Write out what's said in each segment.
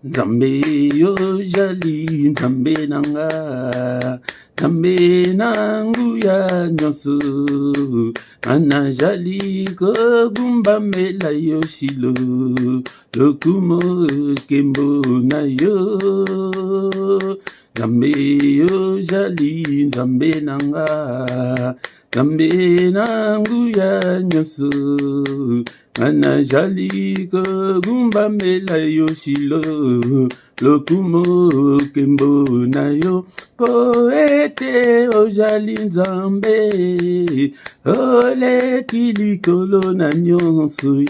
Nzambe yo jali, Nzambe nanga, Nzambe nangu ya nyonso, ana jali kogumba mela yo shilo, lokumo kembo na yo. Nzambe yo jali, Nzambe nanga, Nzambe nangu ya nyonso, ana jali kogumba mela yo shilo, lokumo kembo na yo. Poete ojali Nzambe, ole kilikolo na nyonso,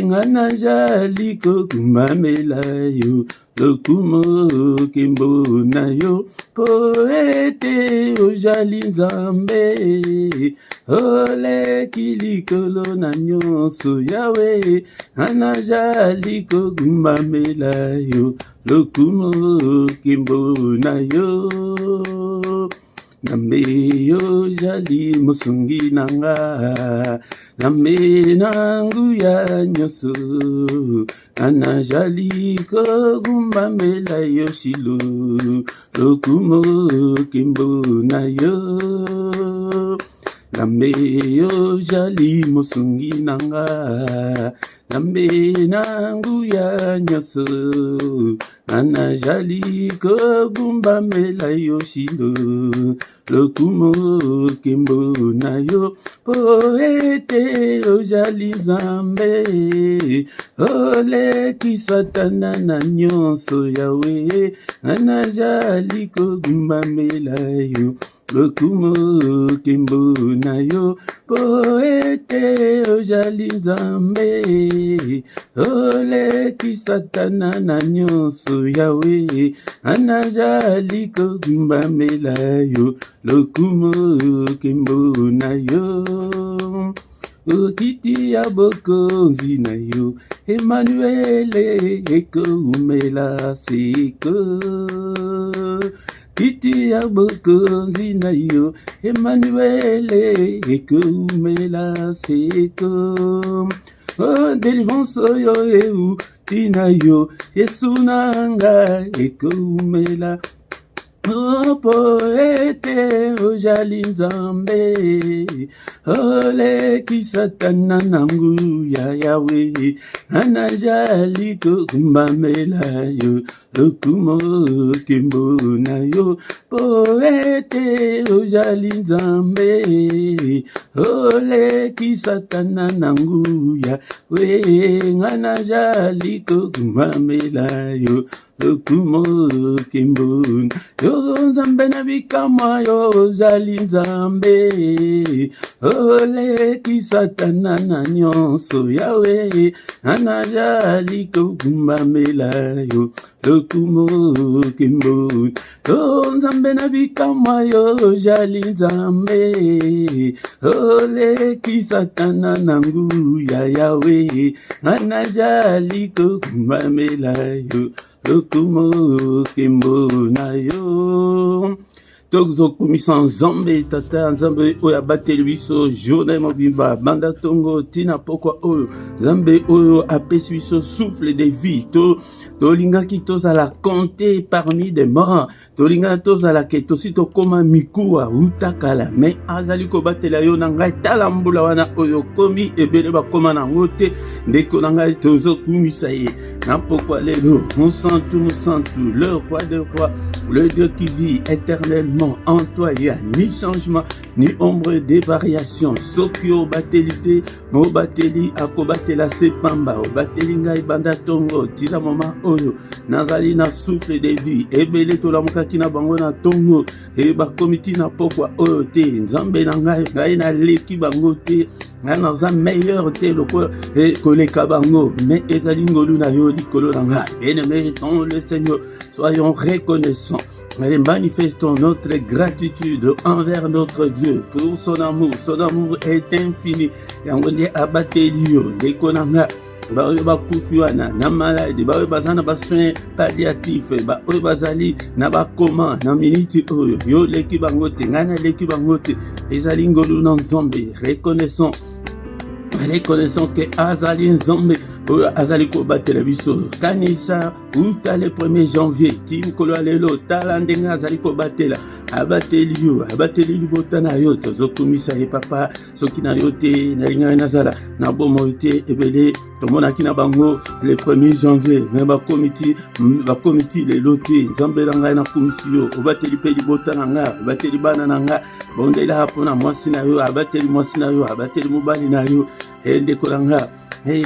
ngana jali kogumba mela yo, lokumo kembo na yo. Poete ojali Nzambe, ole kilikolo na nyonso, Yahweh, ngana jali kogumba mela yo, lokumo kembo na yo. Nzambe yo jali musungi nanga, Nzambe nangu ya nyonso, ana jali kogumba mela yo shilo, lokumo kembo na yo. Nzambe yo jali musungi nanga, Nzambe nangu ya nyonso, ana jali kogumba mela yo shilo, lokumo kembo na yo. Poete ojali Nzambe, ole kisatana na nyonso, Yahweh, ana jali kogumba mela yo, lokumo kembo na yo. Poete ojali Nzambe, ole kisatana na nyonso, Yahweh, ana jali kogumba mela yo, lokumo kembo na yo. Okiti ya bokonzi na yo, Emmanuele ekomela seko. Kiti ya bokonzi na yo, Emmanuele ekomela seko. Oh, délivrance yo eu tina yo, Yesu nanga ekomela. Oh, poete ojali Nzambe, ole kisatana nangu ya Yahweh, ana jali kogumba mela yo, lokumo kembo na yo. Poete ojali Nzambe, ole kisatana nangu ya Yahweh, ana jali kogumba mela yo, lokumo kembo yo. Nzambe na bikama yo jali Nzambe, ole kisatana na nyonso, Yahweh, ana jali kogumba mela yo, lokumo kembo yo. Nzambe na bikama yo jali Nzambe, ole kisatana nangu ya Yahweh, ana jali kogumba mela yo, lokumo kembo na yo. Tozo komisa Nzambe tata, Nzambe oyo abateli biso journée mobimba banda tongo tina pokwa oyo Nzambe oyo apesi biso souffle de vie. Tolingaki tozala compté parmi des morts, tolingaki tozala ke tosi tokoma mikuwa utakala, mais azali kobatela yo na ngai tala mbula wana oyo komi ebele bakoma nango te, ndeko na ngai tozo kumisa ye na pokwa lelo. Monsantu le roi des rois, le Dieu qui vit éternellement en toi, il y a ni changement ni ombre de variation. Soki obateli te, mo bateli akobatela sepamba, obateli ngai banda tongo tina mama oyo nazali na souffle de vie, ebele tolamukaki na bango na tongo e bakomiti na pokwa oyo te. Nzambe na ngai na leki bango te, ngai naza meilleur te loko koleka bango, mais ezali ngolu na yo likolo na ngai. Bien-aimé dans le Seigneur, soyons reconnaissants. Et manifestons notre gratitude envers notre Dieu pour son amour. Son amour est infini. Et on dit abattelio, les konanga, baoyo bakufi wana na malade, baoyo bazana basoin palliatif, baoyo bazali na bakoma na miniti oyo yo leki bango te, ngana leki bango te, ezali ngolu na Nzambe. Reconnaissons que azali Nzambe azali kobatela biso kanisa uta le 1er janvier tim kolo lelo tala ndenge azali kobatela abateli yo abateli libota na yo tozokumisa ye papa soki na yo te nalinga nazala na bomo te ebele tomonaki na bango le 1er janvier me bakomiti lelo te nzambe na ngai na kumisi yo obateli mpe libota na nga obateli bana na nga bondela mpona mwasi na yo abateli mwasi na yo abateli mobali na yo ndeko na nga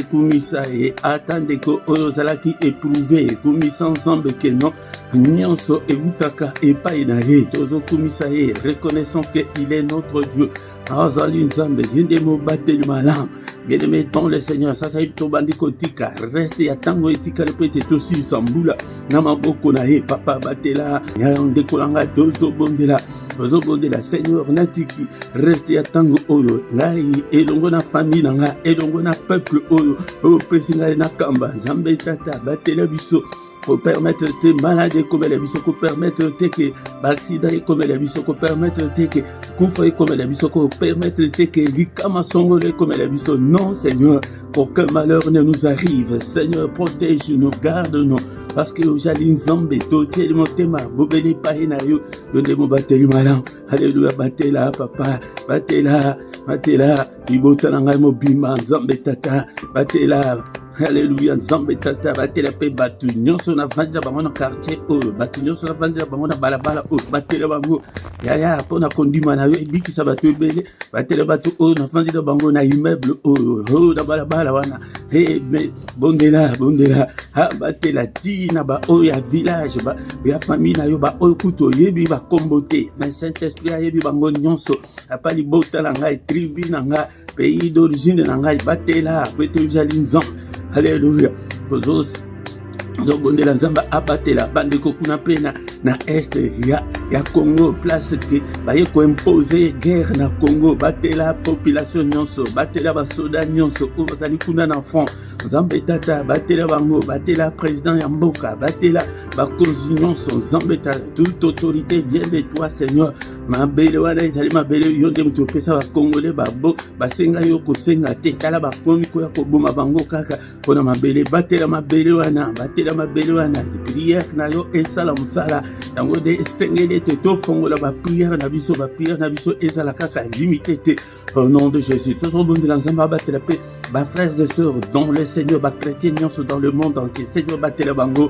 kumisa ye atandeko oyo ozalaki éprouvé kumisa nzambe ke non nyonso eutaka epai na ye tozokumisa ye reconnaissant que il est notre Dieu azali nzambe yende mobateli malamu bien-aimé dans le Seigneur sasa hivi tobandi kotika reste ya tango etika lepete tosilisa mbula na maboko na ye papa batela ya ndeko na ngai tozobondela Seigneur natiki reste ya tango oyo ngai elongo na famille na ngai elongo na peuple oyo opesi ngai na kamba nzambe tata batela biso pour permettre tes malades comme les bisous, pour permettre que l'accident comme les bisous, pour permettre que Koufa comme les bisous, pour permettre que l'Ikama Songole comme les bisous. Non, Seigneur, qu'aucun malheur ne nous arrive. Seigneur, protège-nous, garde-nous. Parce que aujourd'hui, Nzambe, toté le motema, bobeli paina yo, yonde mo bateli malam. Alléluia, batela, papa, batela, ibota na ngai mo bima, Nzambe tata, batela. Alléluia, Nzambe tata batela pe batu nyonso na vanda bango na quartier oyo batu nyonso na vanda bango na balabala oyo batela bango ya pona kondima na yo ebikisa batu ebele batela batu oyo na vanda bango na immeuble oyo na balabala wana me bondela batela tina ba oyo ya village ba ya famille na yo ba oyo kuto yebi ba kombote na Saint-Esprit yebi bango nyonso apali bota na ngai tribu na ngai pays d'origine na ngai batela kwete jali nzambe. Alléluia. Zobondela nzamba abatela bandeko kuna pena na est ya Congo place que baye ko imposer guerre na Congo batela population nyonso batela basoda nyonso ozali kuna na fond nzambe tata batela bango batela président ya mboka batela bakonzi nyonso nzambe tata toute autorité vient de toi Seigneur mabele wana ezali mabele yonde mutu pesa ba congolais babo basenga yo kosenga te kala bakomi ko ya koboma bango kaka pona mabele batela mabele wana prière na yo esala musala yango de sengele te to fongola ba prière na biso esala kaka limité te au nom de Jésus tous obondela nzamba batela pe ba frères et sœurs dans le Seigneur ba chrétiens nyonso dans le monde entier Seigneur batela bango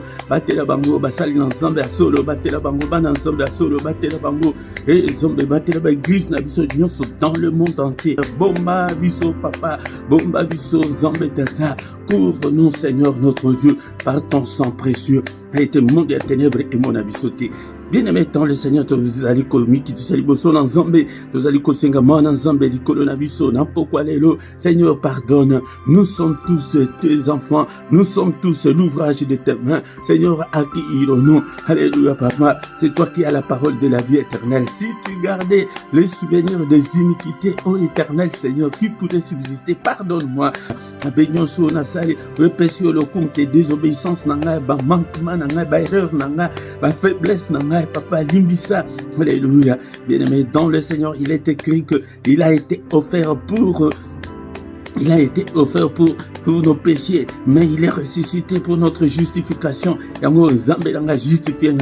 basali na nzambe ya solo batela bango bana nzambe ya solo batela bango et nzambe batela ba église na biso nyonso dans le monde entier bomba biso papa bomba biso nzambe tata couvre-nous Seigneur notre Dieu par ton sang précieux a été monde à ténèbres et mon abisoté. Bien-aimé dans le Seigneur, tu allez komiki, tu allez bosso dans Zambé, tu allez kosenga man en Zambé, di colonabiso, n'importe quoi lelo. Seigneur, pardonne. Nous sommes tous tes enfants. Nous sommes tous l'ouvrage de tes mains. Seigneur, à qui irons-nous? Alléluia, papa. C'est toi qui as la parole de la vie éternelle. Si tu gardais les souvenirs des iniquités, ô éternel Seigneur, qui pourrait subsister, pardonne-moi. Bénion sur na sali, répression le compte des désobéissances nanga, ba manquement nanga, ba erreur nanga, ba faiblesse nanga. Papa Limbisa, alléluia. Bien-aimé dans le Seigneur, il est écrit que il a été offert pour nos péchés, mais il est ressuscité pour notre justification. Yango nzambe langa justifié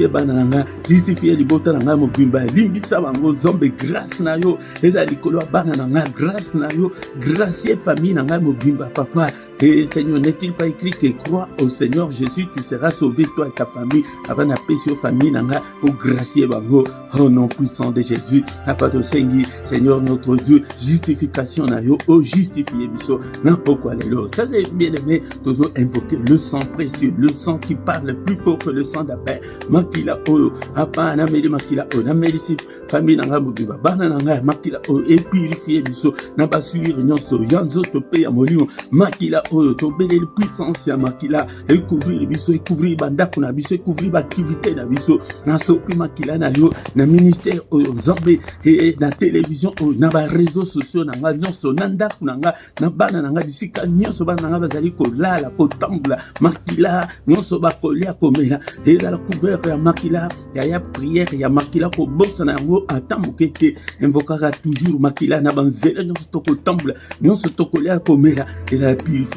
bananga, justifié libota nanga mobimba, limbisa bango nzambe grâce na yo, eza likolo bananga grâce na yo, gracier famille nanga mobimba papa. Et Seigneur, n'est-il pas écrit que crois au Seigneur Jésus, tu seras sauvé, toi et ta famille, avant la péché aux familles, nanga, au gracier bango, au nom puissant de Jésus, à part de Seigneur notre Dieu, justification na yo, au justifié biso, n'importe quoi les lots. Ça c'est bien aimé, toujours invoquer le sang précieux, le sang qui parle plus fort que le sang d'Abel. Makila o, apa nameli makila o, nameli si famille nanga mubiba, bana nanga makila o, et purifier biso, nabasuri nyonso, yanzo tope ya molimo, makila oyo tobele puissance ya makila et couvrir biso et couvrir bandako na biso et couvrir activité na biso na sopi makila na yo na ministère oyo nzambe et na télévision oyo na ba réseaux sociaux na nga nyonso na ndako na nga na bana na nga bisika nyonso bana na nga bazali kolala kotambola makila nyonso bakolia komela et la couvert ya makila ya prière ya makila ko bossa na yango atamuke te invokaka toujours makila na banzela nyonso to kotambola nyonso to kolia komela et la purifier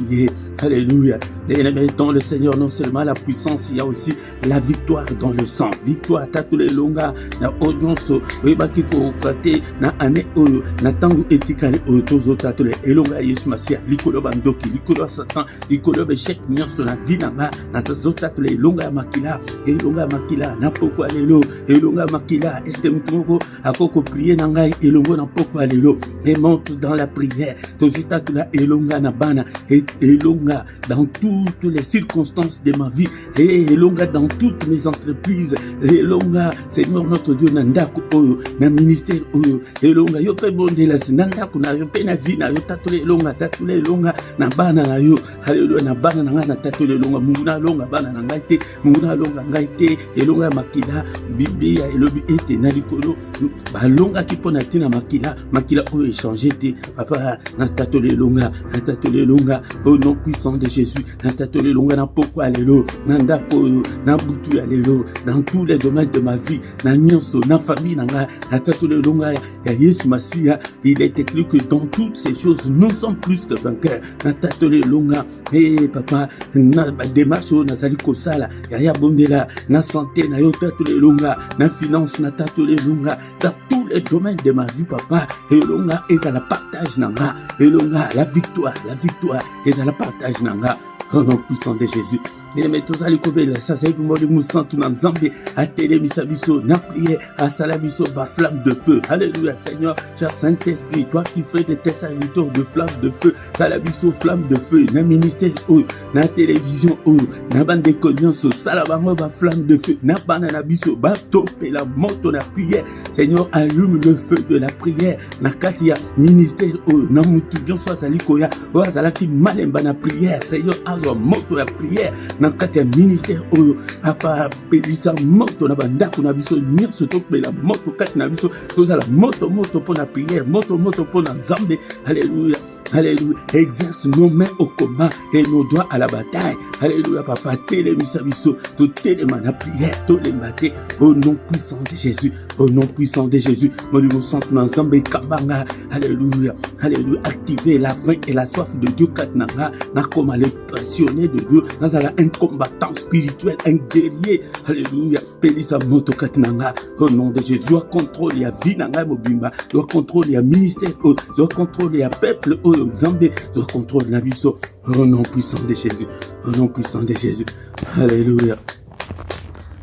Alléluia. Bien-aimé dans le Seigneur, non seulement la puissance, il y a aussi la victoire dans le sang. Victoire, tatule longa, na odonso, webaki ko kate, na ane oyo, na tangu etikale oyo, tozo tatule, elonga Yesu Masia, likolo bandoki, likolo Satan, likolo beshek nyonso na vie nanga, na tozo tatule, elonga makila, na poko alelo, elonga makila, est-ce que mtumoko, akoko prier nangai, elongo na poko alelo, et monte dans la prière, tozo tatule, elonga na bana, et elonga dans toutes les circonstances de ma vie, et elonga dans toutes mes entreprises, elonga, Seigneur notre Dieu, nandako oyo, na ministère oyo, elonga, yo pe bonde la si, nandako na yo pe na vie na yo, tatule elonga, na bana na yo, hallelujah, na bana na nga na tatule elonga, munguna longa bana na ngai te, munguna longa ngai te, elonga makila, Biblia elobi ete na likolo, balonga ki pona tina makila oyo échanger te, papa, na tatule elonga, au nom puissant de Jésus, na tatule elonga na poko alelo, na ndako oyo, na butu alelo, dans tous les domaines de ma vie, na nyonso, na famille nanga, na tatule elonga ya Yesu Masia, il est écrit que dans toutes ces choses, nous sommes plus que vainqueurs, na tatule elonga, et papa, na démarche na zali kosala, ya bondela, na santé, na yo tatule elonga, na finance, na tatule elonga, dans tous les domaines de ma vie, papa, elonga, et à la partage nanga, elonga, la victoire, et à la partage nanga, au nom puissant de Jésus. Mais tous allez couper ça c'est pour moi de moussant tout dans Zambé à télé misabiso na prière à salabiso ba flamme de feu. Alléluia Seigneur, cher Saint-Esprit, toi qui fais de tes serviteurs de flamme de feu, salabiso flamme de feu, na ministère ou na télévision ou na bande de connaissances, salabango ba flamme de feu, na banana biso ba topé la moto na prière. Seigneur, allume le feu de la prière. Na katia ministère ou na mutudion soit salikoya, ou azalaki malemba na prière. Seigneur, azo moto la prière. Na kati ya ministère oyo apa pelisa moto na bandako na biso nyonso topela moto kati na biso tozala moto pour la prière, moto pour na Nzambe. Alléluia. Alléluia. Exerce nos mains au combat et nos doigts à la bataille. Alléluia, papa. Télémisa biso, tout téléma na prière, tout les matés. Au nom puissant de Jésus. Au nom puissant de Jésus. Mon Dieu, centre ensemble kambanga. Alléluia. Alléluia. Activez la faim et la soif de Dieu. Katnanga. Na comme les passionnés de Dieu. Nazala un combattant spirituel, un guerrier. Alléluia. Pélisa moto katnanga. Au nom de Jésus. Doit contrôler la vie nanga mobimba. Doit contrôler le ministère. Doit contrôler le peuple. Zambé, je contrôle la vie au nom puissant de Jésus. Au nom puissant de Jésus. Alléluia.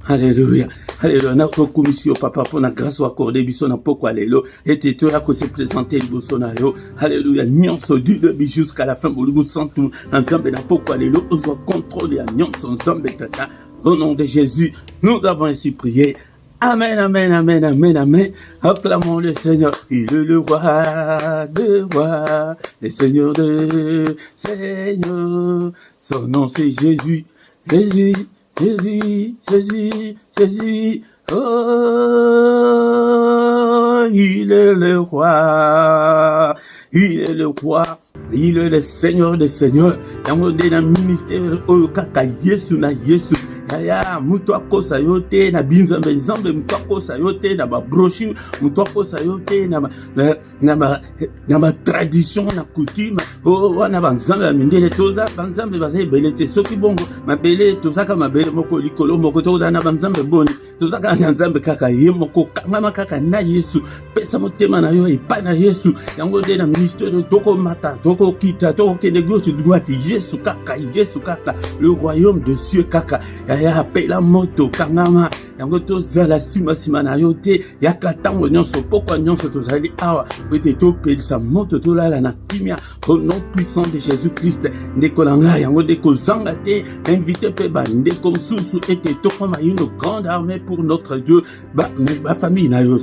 Alléluia. Alléluia. Notre commission, papa, pour la grâce accordée, biso na poko alléluia. Et tu as que se présenter le bosonayo. Alléluia. Nyonso du début jusqu'à la fin, nous sentons ensemble na poko alléluia. Nous avons contrôlé nyonso ensemble tata. Au nom de Jésus, nous avons ainsi prié. Amen, amen, amen, amen, amen. Acclamons le Seigneur. Il est le roi de rois, le Seigneur de Seigneur. Son nom c'est Jésus, Jésus, Jésus, Jésus, Jésus. Oh, il est le roi, il est le roi. Il est le Seigneur des Seigneurs. Yango de na ministère oyo kaka Yesu na Yesu. Yaya mutu akosa yote na binzambe nzambe mutu akosa yote na ba brochure mutu akosa yote na ma tradition na coutume wana banzambe mindele toza banzambe bazai belete soki bongo mabele tozaka mabele moko likolo moko toza na banzambe boni tozaka nzambe kaka ye moko kama kaka na Yesu pesa motema na yo epa na Yesu yango de na ministère toko mata toko kita toko kende gauche droite Yesu kaka le royaume de cieux kaka ya pela moto kangama yango tozala sima na yo te yaka tango nyonso pokwa nyonso tozali awa ete topelisa moto tolala na kimia au nom puissant de Jésus-Christ ndekolanga yango ndeko zanga te invité pe ba ndeko mosusu ete tokoma une grande armée pour notre Dieu ba famille na yo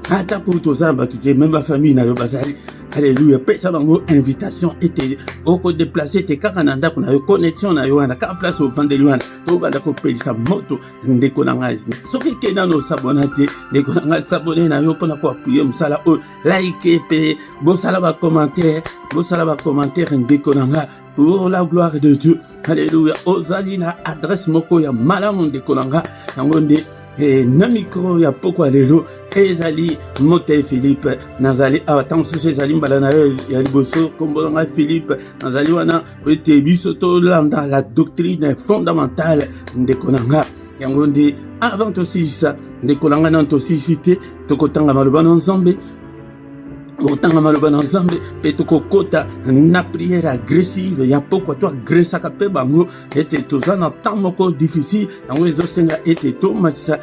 ata pour tozamba tu même ba famille na yo bazali. Alléluia. Pesa bango invitation était au ko déplacer te kaka na ndako na yo connexion na yo na ka place au vendeli wana to banda ko pelisa moto ndeko na ngai soki kena no sabonate ndeko na ngai sabone na yo pona ko appuyer musala o like pe bo sala ba commentaire ndeko na ngai pour la gloire de Dieu. Alléluia. Ozali na adresse moko ya malamu ndeko na ngai yango nde et na micro ya poko lelo ezali Mote Philippe nazali attention ezali mbala na ya liboso kombo na Philippe nazali wana ete biso to landa la doctrine fondamentale ndeko nanga yango ndi avant tosisa ndeko nanga na tosisite tokotanga maloba na Nzambe otanga maloba na Nzambe pe tokokota na prière agressive ya poko to agressa ka pe bango ete toza na temps moko difficile yango ezosenga ete tomatisa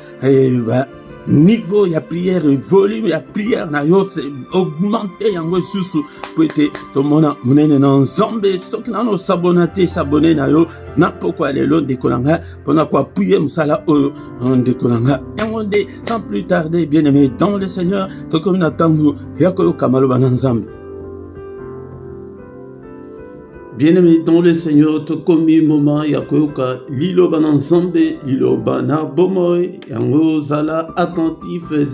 niveau ya prière, volume ya prière na yo c'est augmenté yango susu pete tomona munene na Nzambe soki na no s'abonner na yo na poko lelo dekolanga pona ko appuyer musala oyo dekolanga yango nde sans plus tarder bien aimé dans le Seigneur to comme na tango ya ko kamaloba na Nzambe. Bien-aimé dans le Seigneur, to komi moment ya koyoka liloba na Nzambe, liloba na bomoy, yango zala attentive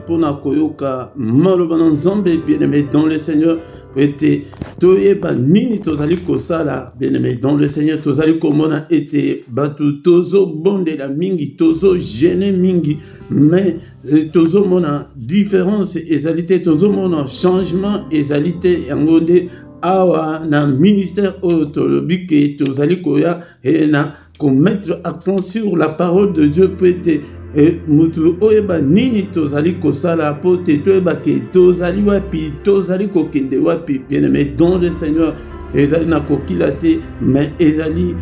pona koyoka maloba na Nzambe, bien-aimé dans le Seigneur, ete toyeba nini tozali kosala, bien-aimé dans le Seigneur, tozali komona ete batu tozo bondela mingi, tozo gêner mingi, mais tozo mona différence ezalité, tozo mona changement ezalité yango nde awa na ministère autolobi ke tozali koya et na mettre accent sur la parole de Dieu peut-être mutu oyeba nini tozali kosala po te toyeba ke tozali wapi tozali kokende wapi bien-aimé dans le Seigneur ezali na kokila te mais ezali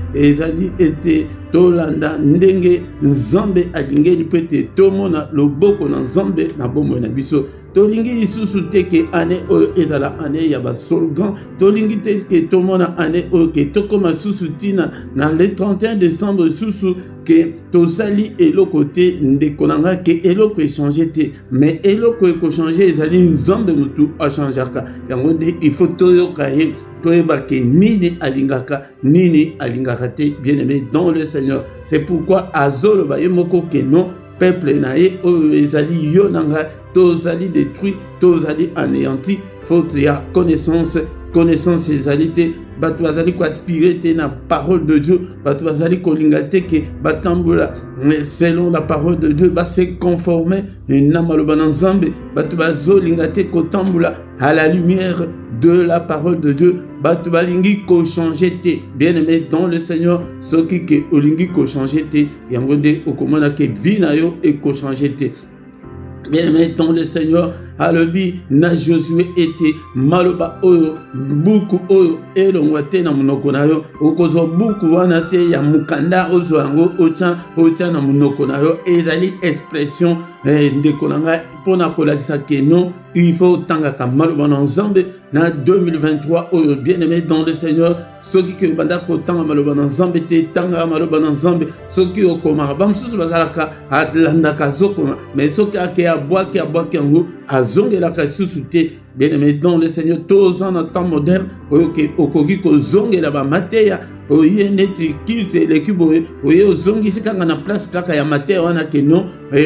ete tolanda ndenge Nzambe alingeli pete tomona loboko na Nzambe na bomoi na biso tolingi lisusu te ke ane oyo ezala ane ya basolgan tolingi te ke tomona ane oyo ke tokoma susu tina na le 31 décembre susu ke tosali eloko te ndeko nanga ke eloko echange te mais eloko ekochange ezali Nzambe mutu achangeaka yango nde il faut toyoka ye toyeba ke nini alingaka te bien-aimé dans le Seigneur. C'est pourquoi azoloba ye moko ke non peuple na ye oyo ezali yo nanga tozali détruit tozali anéanti faute ya connaissance ezali te bato bazali ko aspirer te na parole de Dieu bato bazali kolinga te ke batambola selon la parole de Dieu ba se conformer na maloba na Nzambe bato bazolinga te kotambola à la lumière de la parole de Dieu bato balingi ko changer te bien-aimé dans le Seigneur soki ke olingi ko changer te yango nde okomona ke vie na yo e ko changer te bien-aimé dans le Seigneur alobi na Josué ete maloba oyo buku oyo elongwa te na munoko na yo okozo buku wana te ya mukanda ozo yango otia na munoko na yo ezali expression ndeko nanga pona kolakisa ke non il faut tangaka maloba na Nzambe na 2023 oyo bien-aimé dans le Seigneur soki ke banda ko tanga maloba na Nzambe te tanga maloba na Nzambe soki okoma bamsusu bazalaka atlandaka zokoma mais soki ake abwaki yango azongelaka susu te bien-aimé dans le Seigneur tous en temps moderne oyoke okoki kozongela ba mateya oye neti kilte lekiboye oye ozongisi kanga na place kaka ya mateya wana ke non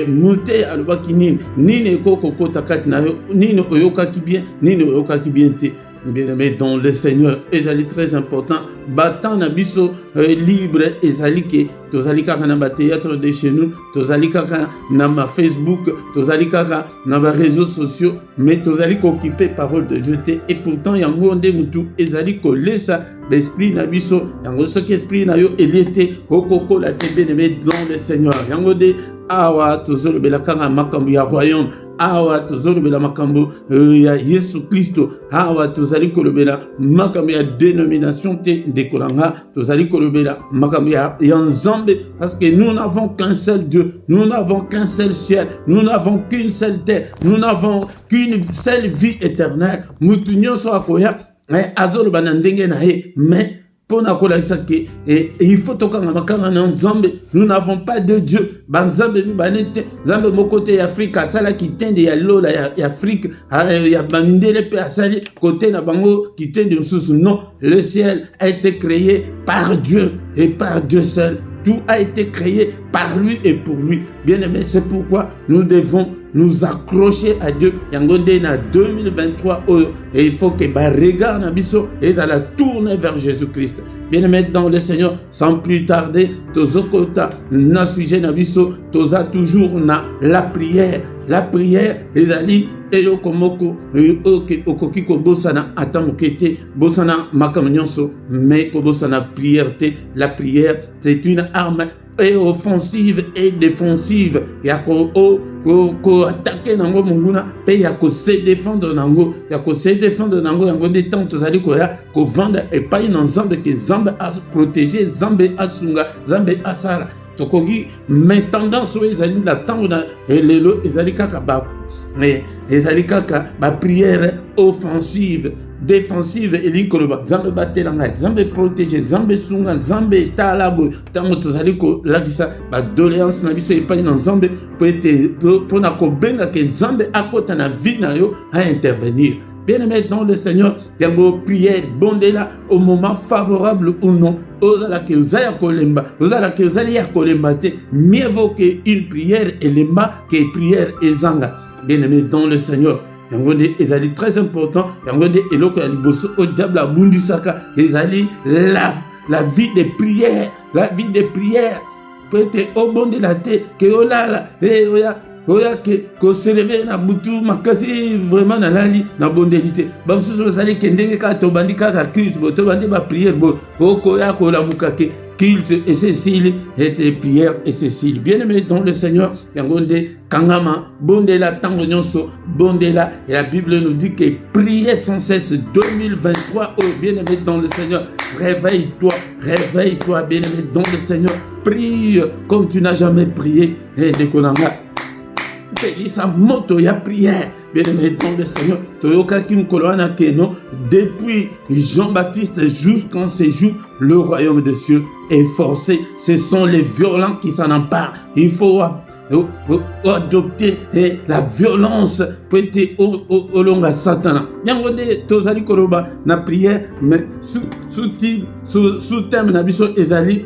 mute alobaki nini ekoko kota kati na yo nini oyokaki bien te bien-aimé dans le Seigneur ezali très important battant na biso libre ezali ke tozali kaka na ba théâtre de chez nous tozali kaka na ma Facebook tozali kaka na ba réseaux sociaux mais tozali occuper parole de Dieu te et pourtant yango nde mutu ezali ko lesa l'esprit na biso yango soki esprit na yo eliete okoko la te bien-aimé dans le Seigneur yango de awa tozolobela kaka makambo ya royaume awa tozolobela makambo ya Yesu Kristo awa tozali kolobela makambo ya dénomination te ndekolanga tozali kolobela makambo ya Nzambe parce que nous n'avons qu'un seul Dieu nous n'avons qu'un seul ciel nous n'avons qu'une seule terre nous n'avons qu'une seule vie éternelle mutu nyonso akoya azoloba na ndenge na ye mais il faut nous n'avons pas de Dieu. Nzambe mokote Afrique asala kitende ya lola ya Afrique ya bandele pe asali côté na bango kitende mususu non le ciel a été créé par Dieu et par Dieu seul. Tout a été créé par lui et pour lui. Bien-aimé, c'est pourquoi nous devons nous accrocher à Dieu. Yangonde na 2023 et il faut que regard na biso et ça la tourner vers Jésus-Christ. Bien-aimé dans le Seigneur, sans plus tarder, tozokota na sujet na biso, toza toujours na la prière. La prière, ezali eloko moko okoki kobosana ata mokete bosana makambo nyonso, mais kobosana prière te. La prière, c'est une arme et offensive et défensive. Ya ko attaquer nango munguna pe ya ko se défendre nango, ya ko se défendre nango yango de temps tozali ko ya ko vendre et pas une ensemble que Zambe a protégé, Zambe a sunga, Zambe a sala. Tokogi mais tendance aux ezali la tango na lelo ezali kaka ba mais ezali kaka ba prière offensive, défensive et linkoloba Zambe batelanga, Zambe protéger, Zambe sunga, Zambe talabo tango tozali ko lakisa ba doléance na biso epai na Zambe pour na ko benga ke Zambe akota na vie na yo à intervenir. Bien-aimé dans le Seigneur, yango prière bondela au moment favorable ou non. Ozala ke uzaya kolemba, ozala ke uzali ya kolemba te. Mieux vaut que une prière elemba que prière ezanga. Bien-aimé dans le Seigneur, yango de ezali très important. Yango de eloko ya liboso au diable abundisaka ezali la vie de prière, la vie de prière. Peut-être au bon de la tête que olala oya ko s'élever na butu makasi vraiment na lali na bondelité ba msusu bazali kendenge ka to bandika ka culte bo to bandi ba prière bo ko ya ko la mukake culte et Cécile était prière et Cécile. Bien-aimé dans le Seigneur, yangonde kangama bondela tango nyonso bondela, et la Bible nous dit que priez sans cesse. 2023, oh bien-aimé dans le Seigneur, réveille-toi bien-aimé dans le Seigneur, prie comme tu n'as jamais prié. Et de Konanga sa moto ya prière, bien-aimé dans le Seigneur, Toyoka Kim Koloana Keno, depuis Jean-Baptiste jusqu'en ce jour, le royaume des cieux est forcé. Ce sont les violents qui s'en emparent. Il faut adopter la violence pour être au long à Satan. Yangode Tozali Koroba na prière, mais sous thème Nabiso Ezali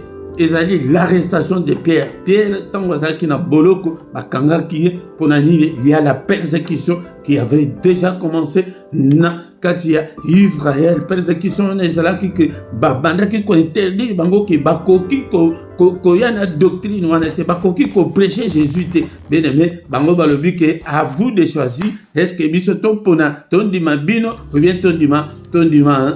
l'arrestation de Pierre. Pierre, tant que na boloko, bakanga qui pour il y a la persécution qui avait déjà commencé na katia Israël. Persécution na Israël qui banda qui ko interdit bango qui bakoki ko yana doctrine wana te bakoki ko prêcher Jésus te. Bien aimé, bango balobi que à vous de choisir est-ce que biso to pona ton dima bino ou bien ton dima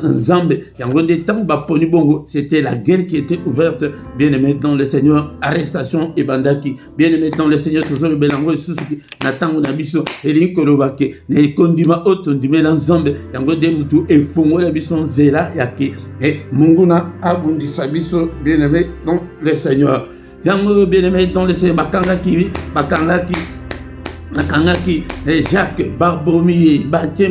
Nzambe. Yango de temps baponi bongo, c'était la guerre qui était ouverte. Bien aimé dans le Seigneur, arrestation et bandaki. Bien aimé dans le Seigneur, toujours le belango susuki na tango na biso eli kolobake ne kondima otondime la Nzambe. Yango de mutu e fongo la biso zela yake et munguna abundisa biso. Bien aimé dans le Seigneur, yango bien aimé dans le Seigneur, bakangaki Jacques Barbomi Baté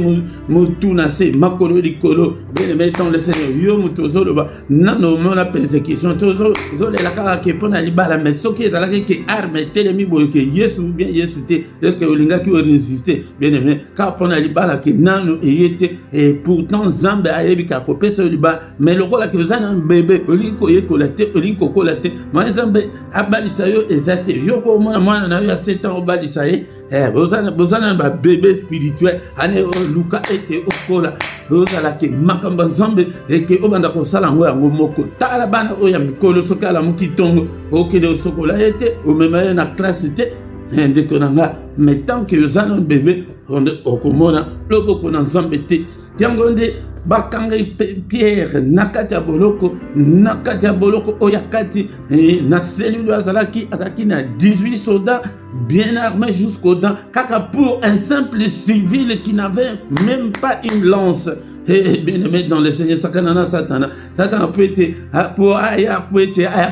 Moutounase Makolo Likolo, bien aimé dans le Seigneur, yo mutozolo ba nano mona persécution tozo la kaka ke pona libala mais soki ezala ke arme telemi boye ke Yesu bien Yesu te, est-ce que olinga ki résister bien aimé ka pona libala ke nano eyete et pourtant Zambe ayebi ka ko pesa libala mais lokola ke zana bébé olinko yekola te olinko kola te moi Zambe abalisa yo ezate yo ko mona mwana na yo 7 ans obalisa ye. Bozana ba bébé spirituel ane Luka ete okola bozala ke makamba Nzambe eke obanda ko sala ngo yango moko tala bana oya mikolo sokala mukitongo okede osokola ete omema na classe te ndeko nanga mais tant que ozana bébé okomona loboko na Nzambe te yango nde bakanga Pierre nakati ya boloko oyakati na cellule azalaki na 18 soldats bien armés jusqu'aux dents kaka pour un simple civil qui n'avait même pas une lance. Et bien aimé dans le Seigneur, Sakana Satana peut être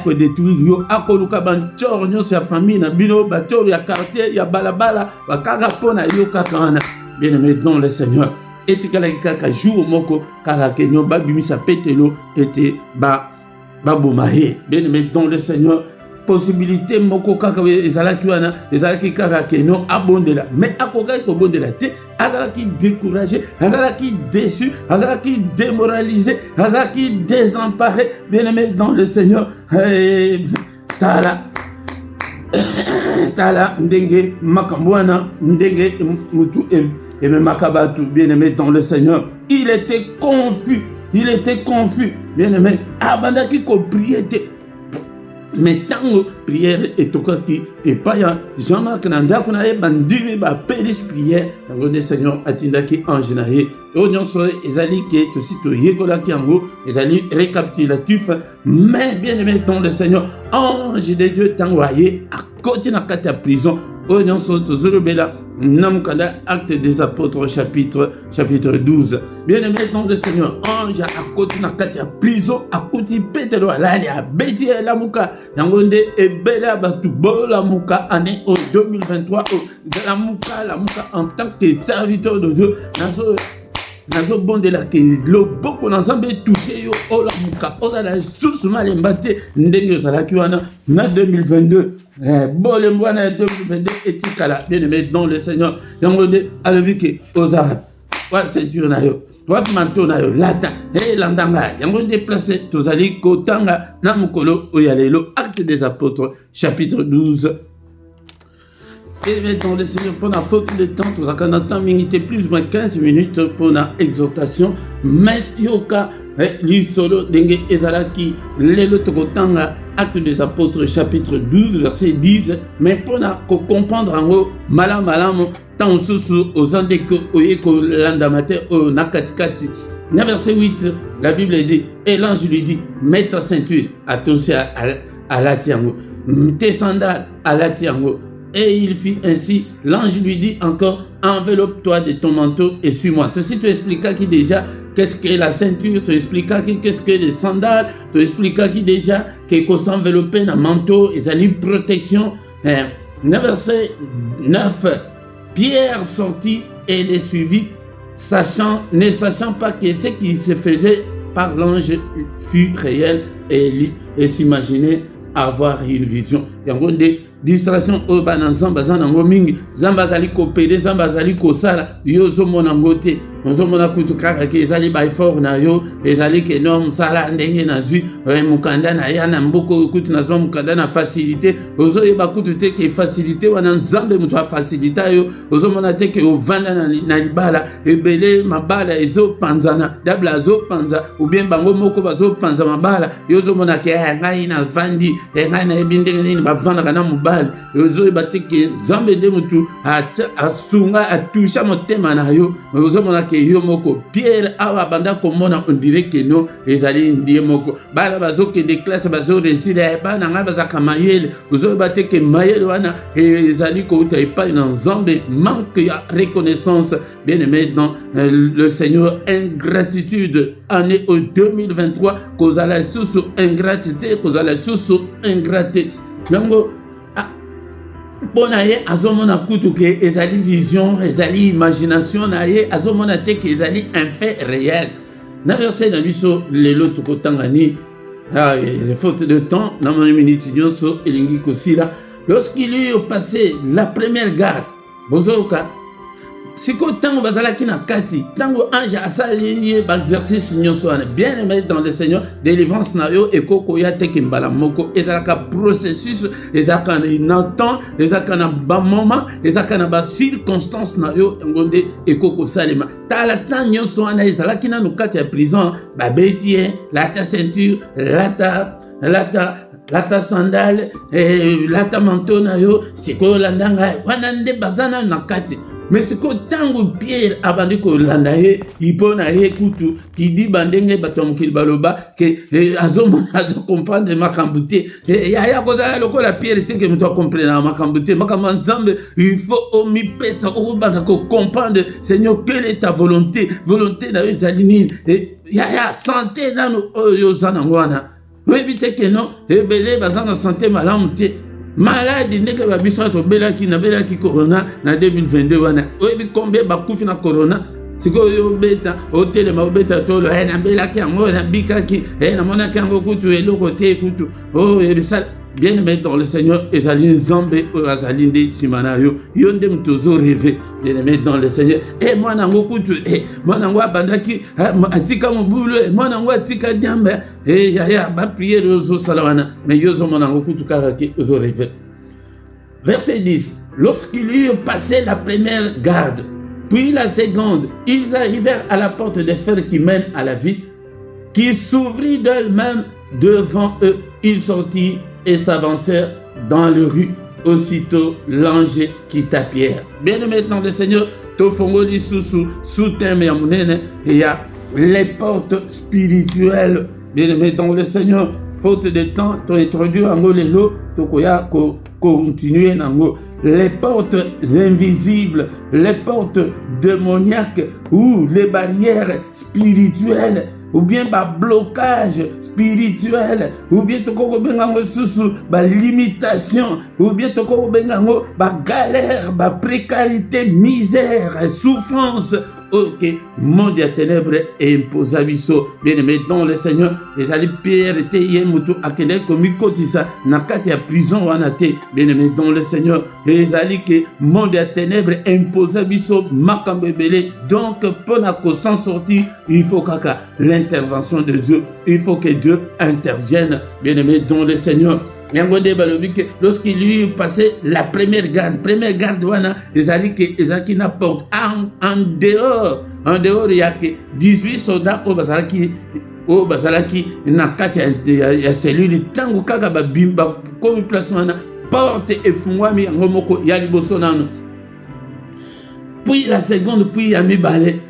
pour détruire yo akoluka banchor nyo sa famille na bino bator ya quartier ya balabala bakaka pona yo kakana. Bien aimé dans le Seigneur, et kaka jour moko kaka kenyo babimisa petelo ete babomahe. Bien aimé dans le Seigneur, possibilité moko kaka ezalaki wana ezalaki kaka kenyo abondela mais akoka ko bondela te azalaki découragé, azalaki déçu, azalaki démoralisé, azalaki désemparé. Bien aimé dans le Seigneur, tala tala ndenge makambwana ndenge mutu et même makabatu bien-aimé dans le Seigneur. Il était confus, bien-aimé. Abandaki ko prier mais tango prière et tokaki et pas ya Jean-Marc Nanda qu'on avait bandimi ba pédis prière dans le Seigneur atindaki ange naé onion so ezali ke to sito yekola kiango ezali récapitulatif mais bien-aimé dans le Seigneur ange de Dieu tango aye à côté na kata prison onion so to zolobela Namkanda, Acte des Apôtres, chapitre 12. Bien-aimé dans le Seigneur, ange à côté de la prison, à côté de Pétero, là, il y a Béti et la Mouka, Yangonde et Bela Batoubo, la Mouka, année 2023, la Mouka en tant que serviteur de Dieu, nazo bonde la ke lo boko ensemble touché yo ola muka oza la source malembate ndenge za la kiwana na 2022 bolé mbwana 2022 etikala bien-aimé dans le Seigneur yangonde alobiki oza wa ceinture na yo wa manteau na yo lata landanga yangonde placé tozali kotanga na mukolo oyalelo Acte des Apôtres chapitre 12. Et dans le Seigneur, pour la faute de temps, tout ça, quand on attend minute plus ou moins 15 minutes pour la exhortation, mais yoka, lui solo, dengue ezalaki, lelo tokotanga, Acte des Apôtres, chapitre 12, verset 10, mais pour la comprendre en haut, malam, tant sous aux andeko, oyeko, landamate, au nakatikati. Verset 8, la Bible dit, et l'ange lui dit, mets ta ceinture, attention à la tiango, tes sandales à la tiango. Et il fit ainsi, l'ange lui dit encore, enveloppe-toi de ton manteau et suis-moi. Si tu expliques qui déjà, qu'est-ce que la ceinture, tu expliques qu'est-ce que les sandales, tu expliques qui déjà, qu'on s'enveloppe dans le manteau, et ça lui protection. Verset 9, Pierre sortit et les suivit, ne sachant pas que ce qui se faisait par l'ange fut réel et s'imaginait avoir une vision. Distraction au banan zamba zana ngomingi zamba zali kopede zamba zali kosala yo zomona ngote zomona kutu kaka ke zali by for na yo ezali ke nom sala ndenge na zu mukanda na ya na mboko kutu na zo mukanda na facilité ozo yeba kutu te ke facilité wana nzambe mutu a facilité yo ozomona te ke ovanda na libala ebele mabala ezo panzana dabla zo panza ou bien bango moko bazo panza mabala yo zomona ke ngai na vandi ngai na ebindenge ni bavanda kana bal ozo bateke zambe de mutu asunga atusha motema na yo ozo mona ke yo moko Pierre awa banda komona on dirait que non ezali ndie moko bala bazoke de classe bazo réussir bana nga bazaka mayele ozo bateke mayele wana ezali ko uta epai na zambe manque ya reconnaissance bien-aimé dans le Seigneur ingratitude année 2023 kozala susu ingratitude kozala susu ingrate yango bona ye azomona kutu ke ezali vision ezali imagination na ye azomona te ke ezali un fait réel na verset na biso lelo tokotanga ni faute de temps na mon minute nyonso elingi kosila lorsqu'il eut passé la première garde bozoka siko tango bazalaki na kati tango ange asali ye ba exercice nyonso wana bien aimé dans le Seigneur délivrance na yo ekoko ya te kimbala moko ezalaka processus ezalaka na temps ezalaka na ba moment ezalaka na ba circonstance na yo ngonde ekoko salema tala tan nyonso wana ezalaki na kati ya prison ba beti lata ceinture lata sandale lata manteau na yo siko landanga wana nde bazana na kati. Mais ce que tango Pierre abandi ko landa ye ipona ye kutu ki di bandenge batom kilbaloba ke azomona azo comprendre makambute ya koza lokola Pierre te ke mto comprendre makambute makambanzambe il faut omi pesa o banda ko comprendre Seigneur quelle est ta volonté na yo zalini ya santé nanu oyo zana ngwana webite ke no ebele bazana santé malamu te malade ndenge babiso to belaki corona na 2022 wana oyebi combien bakufi na corona siko yo beta hotel ma beta tolo na belaki yango na bikaki na mona kango kutu eloko te kutu ebisala bien aimé dans le Seigneur ezali nzambe azali nde simana yo nde mtozo rêver bien aimé dans le Seigneur mwana ngo kutu mwana ngo abandaki atika mobulu mwana ngo atika diamba ya ba prière zo salawana mais yo zo mwana ngo kutu kaka ki zo rêver Verset 10. Lorsqu'ils eurent passé la première garde, puis la seconde, ils arrivèrent à la porte de fer qui mène à la ville, qui s'ouvrit d'elle-même devant eux. Ils sortirent et s'avancèrent dans les rues. Aussitôt, l'ange quitta Pierre. Bien-aimé dans le Seigneur, Tofongoli sous thème et il y a les portes spirituelles. Bien-aimé dans le Seigneur, faute de temps, tu as introduit en Lelo, tu as continué nango. Les portes invisibles, les portes démoniaques ou les barrières spirituelles, ou bien blocage spirituel, ou bien limitation, ou bien galère, précarité, misère, souffrance. Ok, monde à ténèbres et imposa biso. Bien-aimé dans le Seigneur, les alliés Pierre était yemutu akene komi kotisa nakati ya prison wanate. Bien-aimé dans le Seigneur, les alliés que monde à ténèbres imposa biso makambebele. Donc pour s'en sortir, il faut kaka l'intervention de Dieu. Il faut que Dieu intervienne. Bien-aimé dans le Seigneur. Lorsqu'il lui passait la première garde, les alliés qui n'apportent en dehors, il y a 18 soldats au Bazalaki, il y a cellule, tango kaka bimba, comme place porte et fungwami, ngomoko, yalibosonano. Puis la seconde, puis Yami Balé.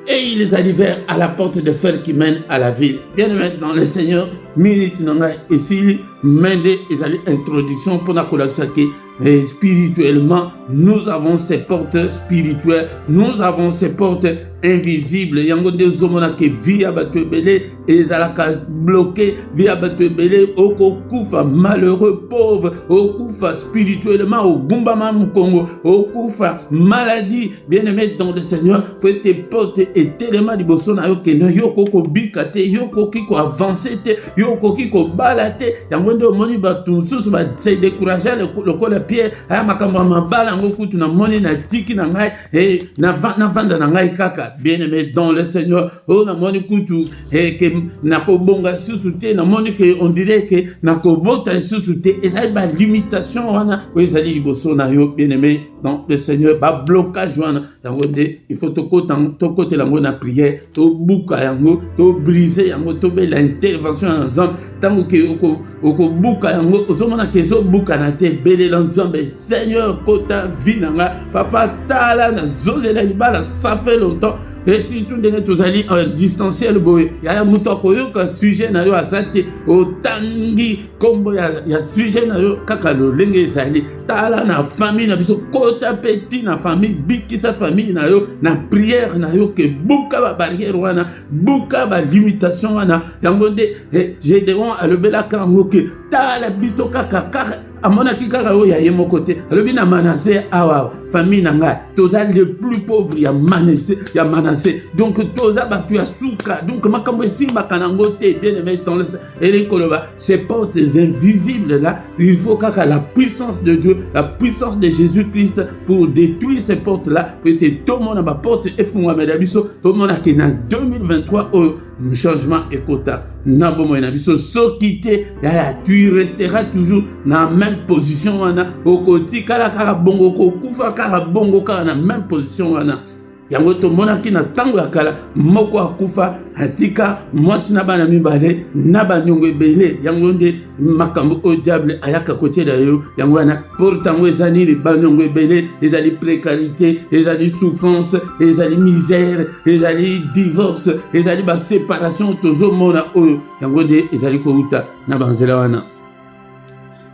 Et ils arrivèrent à la porte de fer qui mène à la ville. Bien maintenant, le Seigneur, minute nanga, ici, mène des introductions pour la collaxaké. Et spirituellement, nous avons ces portes spirituelles, nous avons ces portes invisibles. Yango des hommes qui via batebele et zalaka bloqué via batebele oko kufa malheureux pauvre, au kufa spirituellement au gumbama mukongo, au kufa maladie. Bien-aimé dans le Seigneur, pour tes portes et tellement liboso na yo que no yoko ko bikate yoko ki ko avancer te yoko ki ko balate yango ndo moni batunsusu ba se décourager le col Pierre aya makambo mabala ngo kutu na moni na tiki na ngai et na vanda na ngai kaka. Bien-aimé dans le Seigneur, oh na moni kutu et que na ko bonga susute na moni que on dirait que na ko bota susute et ça ba limitation wana ko ezali liboso na yo. Bien-aimé dans le Seigneur, ba blocage wana yango de il faut to côté lango na prière to buka yango to briser yango to be l'intervention en zone tango ke oko buka yango ozomona ke zo buka na te bele l'ensemble. Seigneur kota vinanga papa tala na zozela libala ça fait longtemps. Et si tout le monde allez en distanciel, il y a un sujet na yo azate au tangi comme il y a sujet na yo kaka lo lenge zali tala na famille na biso kota petit na famille biki sa famille na yo na prière na yo que buka ba barrière wana buka ba limitation wana yango de j'ai devant à le bela kango que tala biso kaka amona kikaka yo ya yemo côté alobi na Manassé awa famille nanga toza le plus pauvre ya Manassé donc toza batu ya suka donc makambo esimba kanango te. Bien-aimé dans le et ces portes invisibles là, il faut kaka la puissance de Dieu, la puissance de Jésus-Christ pour détruire ces portes là, pour que tout le monde a ma porte et fou mais d'abisso tout le monde a qui dans 2023 au changement écota nabo mo na biso so quitter tu resteras toujours dans même position wana okoti kala kala bongo ko kufa kala bongo kala na même position wana yango to monaki na tango ya kala moko akufa atika mwasi na bana mibale na banyongo ebele yango nde makambo o diable ayaka kote da yo yango wana pourtant ezali les banyongo ebele ezali précarité ezali souffrance ezali misère ezali divorce ezali ba séparation tozomona oyo yango nde ezali kouta na banzela wana.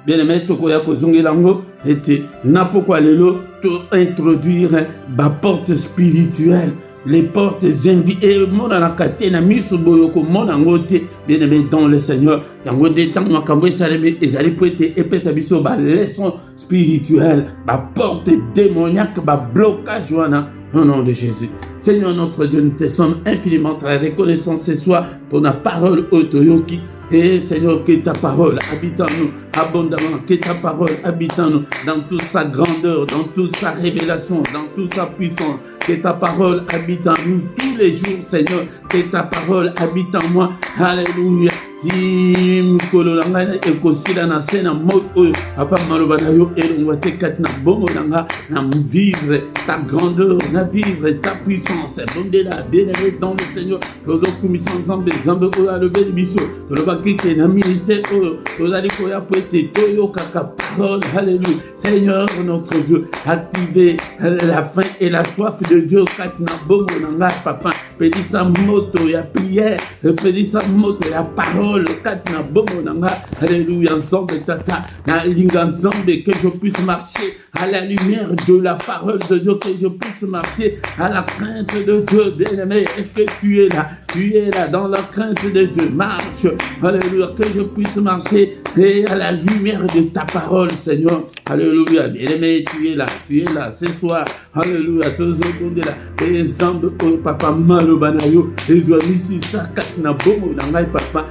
Bien-aimé tokoya kozongela ngo ete na pokwa lelo to introduire ba porte spirituelle, les portes invisibles mona na katena miso boyoko mona ngote. Bien-aimé dans le Seigneur yango de temps makambo esalemi ezali po ete epesa biso ba leçon spirituelle, ba porte démoniaque, ba blocage wana au nom de Jésus. Seigneur notre Dieu, nous te sommes infiniment très reconnaissants ce soir pour la parole Otoyoki. Et Seigneur, que ta parole habite en nous abondamment, que ta parole habite en nous dans toute sa grandeur, dans toute sa révélation, dans toute sa puissance, que ta parole habite en nous tous les jours, Seigneur, que ta parole habite en moi. Alléluia. Tim kololanga ekosila na sena moto papa maloba na yo elongwa te kati na bongo nanga na vivre ta grandeur na vivre ta puissance bondela bien-aimé dans le Seigneur tozo kumisa nzambe nzambe oyo alobeli biso tolobaki ke na ministère oyo tozali koya po ete toyokaka parole. Alléluia. Seigneur notre Dieu, activez la faim et la soif de Dieu kati na bongo nanga papa pelisa moto ya prière pelisa moto ya parole kati na bongo nanga. Alléluia. Nzambe tata na linga nzambe, que je puisse marcher à la lumière de la parole de Dieu, que je puisse marcher à la crainte de Dieu. Bien-aimé, est-ce que tu es là? Tu es là dans la crainte de Dieu. Marche. Alléluia. Que je puisse marcher et à la lumière de ta parole, Seigneur. Alléluia. Bien-aimé, tu es là ce soir. Alléluia. Et Nzambe oyo papa malobana yo ezwamisi sa kati na bongo na ngai papa.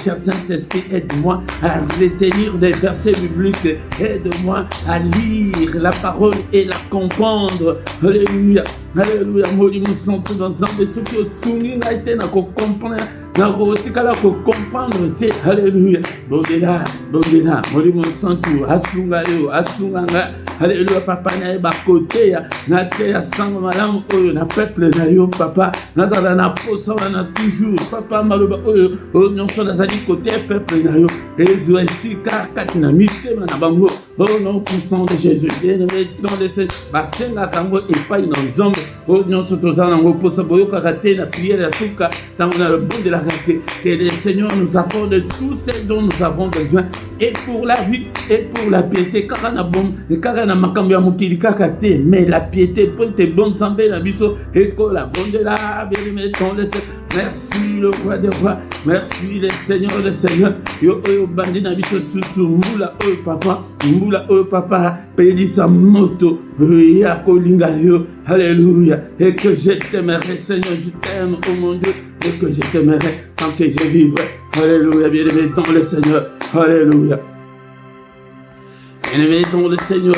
Cher Saint-Esprit, aide-moi à retenir des versets bibliques. Aide-moi à lire la parole et la comprendre. Alléluia. Alléluia. Molimo santo dans Nzambe soki osungi ngai te na comprendre nakotikala comprendre te. Alléluia. Bondela molimo santo asunga yo asunga nga. Alléluia. Papa na ba côté na te ya sango malamu oyo na peuple na yo papa nazala na posa wana toujours papa maloba oyo nyonso nazali côté peuple na yo ezwa esika kati na mitema na bango au nom puissant de Jésus. Bien-aimé dans le Seigneur basenga kango epai na Nzambe oyo nyonso tozala nango posa boyokaka te na prière ya suka tango na le bon de la raté. Que le Seigneur nous accorde tout ce dont nous avons besoin et pour la vie et pour la piété kaka na bom kaka na makambo ya mokili kaka te mais la piété pour te bon Nzambe na biso ekola bondela bien-aimé dans le Seigneur. Merci le roi des rois, merci le Seigneur yo oyo bandi na biso susu mbula oyo papa pelisa moto ya kolinga yo. Alléluia. Et que je t'aimerai Seigneur, je t'aime oh mon Dieu, et que je t'aimerai tant que je vivrai. Alléluia. Bien-aimé dans le Seigneur. Alléluia. Bien-aimé dans le Seigneur.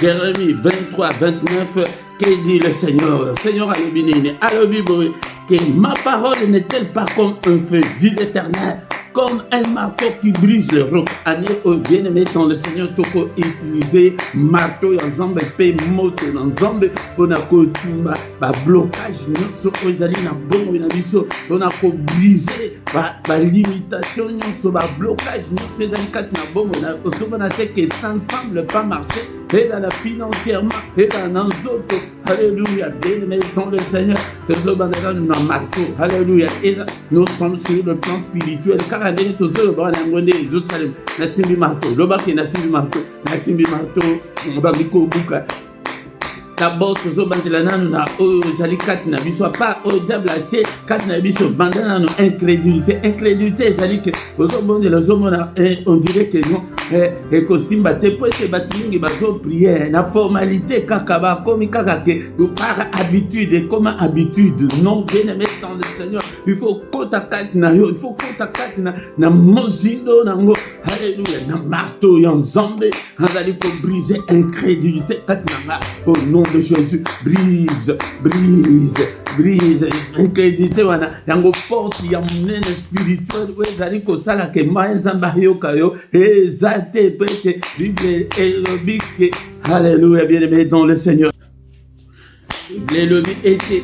Jérémie 23, 29. Que dit le Seigneur? Seigneur Alléluia. Que ma parole n'est-elle pas comme un feu, dit l'Éternel, comme un marteau qui brise le roc. Année au bien-aimé dans le Seigneur, toko utiliser marteau ensemble pe moto ensemble pour na kotumba ba blocage nyonso ozali na bongo na biso on a ko briser ba limitation nyonso ba blocage nyonso ezali kat na bongo na osomana te que ça ne semble pas marcher et là financièrement et là dans autres. Alléluia. Bien-aimé dans le Seigneur, que nous avons un marteau. Alléluia. Et nous sommes sur le plan spirituel. Car à l'époque, nous avons un Jérusalem. Nasimbi marteau. L'obaki nasimbi marteau. Nasimbi marteau. Babiko buka. D'abord, nous avons na ozali kati na biso pas au diable atie kati na biso bandana no incrédulité ezali que on dirait que non et que simba te po te batingi bazo prier na formalité kaka ba komi kaka ke par habitude comme habitude non bien-aimé dans le Seigneur. Il faut kota kati na yo, il faut kota kati na mozindo nango. Alléluia. Na marteau ya Nzambe azali ko briser incrédulité kati na au nom de Jésus. Brise incrédulité wana yango porte ya monene spirituel où ezali kosala ke mai Nzambe ayoka yo ezate pete Bible elobike. Alléluia. Bien-aimé dans le Seigneur. L'élobie était.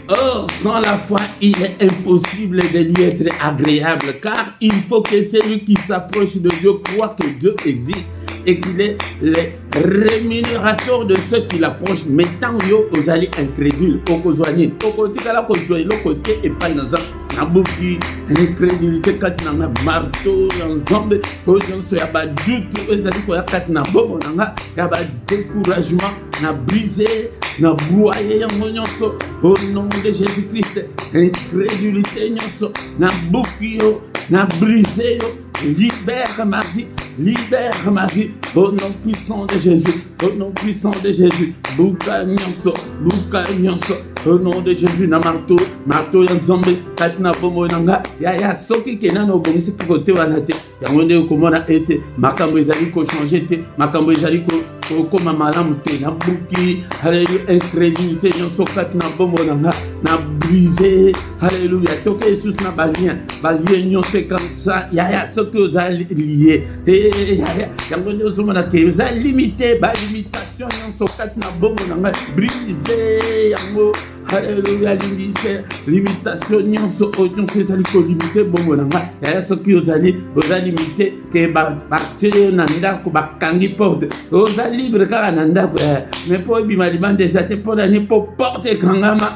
Or, sans la foi, il est impossible de lui être agréable, car il faut que celui qui s'approche de Dieu croit que Dieu existe et qu'il est le rémunérateur de ceux qui l'approchent. Mettant yo ozali incrédule, okozwani, okotikala kozwai le côté et pas dans un nabuki, incrédulité katina marteau, ensemble, ojonso ya ba doute, ozali ko ya katina bobo nanga, ya ba découragement, na brisé, na broyé yango nyonso au nom de Jésus-Christ. Incrédulité nyonso, na buki yo, na brisé yo. Libère ma vie, au nom puissant de Jésus, au nom puissant de Jésus. Buka nyonso, au nom de Jésus. Na marteau ya Nzambe, katina bomo nanga, ya soki kenano bongisi kote wanate. yango nde okomona ete makambo ezali kochanger te, makambo ezali kokoma malamu te, nabuki haleluya incrédulité nyonso kati na bombo na nga na brise haleluya toke esusu na balien nyonso ekanisa yaya soki ozali lié yango nde ozomona ke oza limité balimitation nyonso kati na bombo na nga brise yango haleluya limitation nyonso oyo nyonso ezali kolimite bombo na nga yaya soki oza limité ke batie na ndako bakangi porte oza libre kaka na ndako mais mpo ebima libanda eza te mpo nani mpo porte ekangama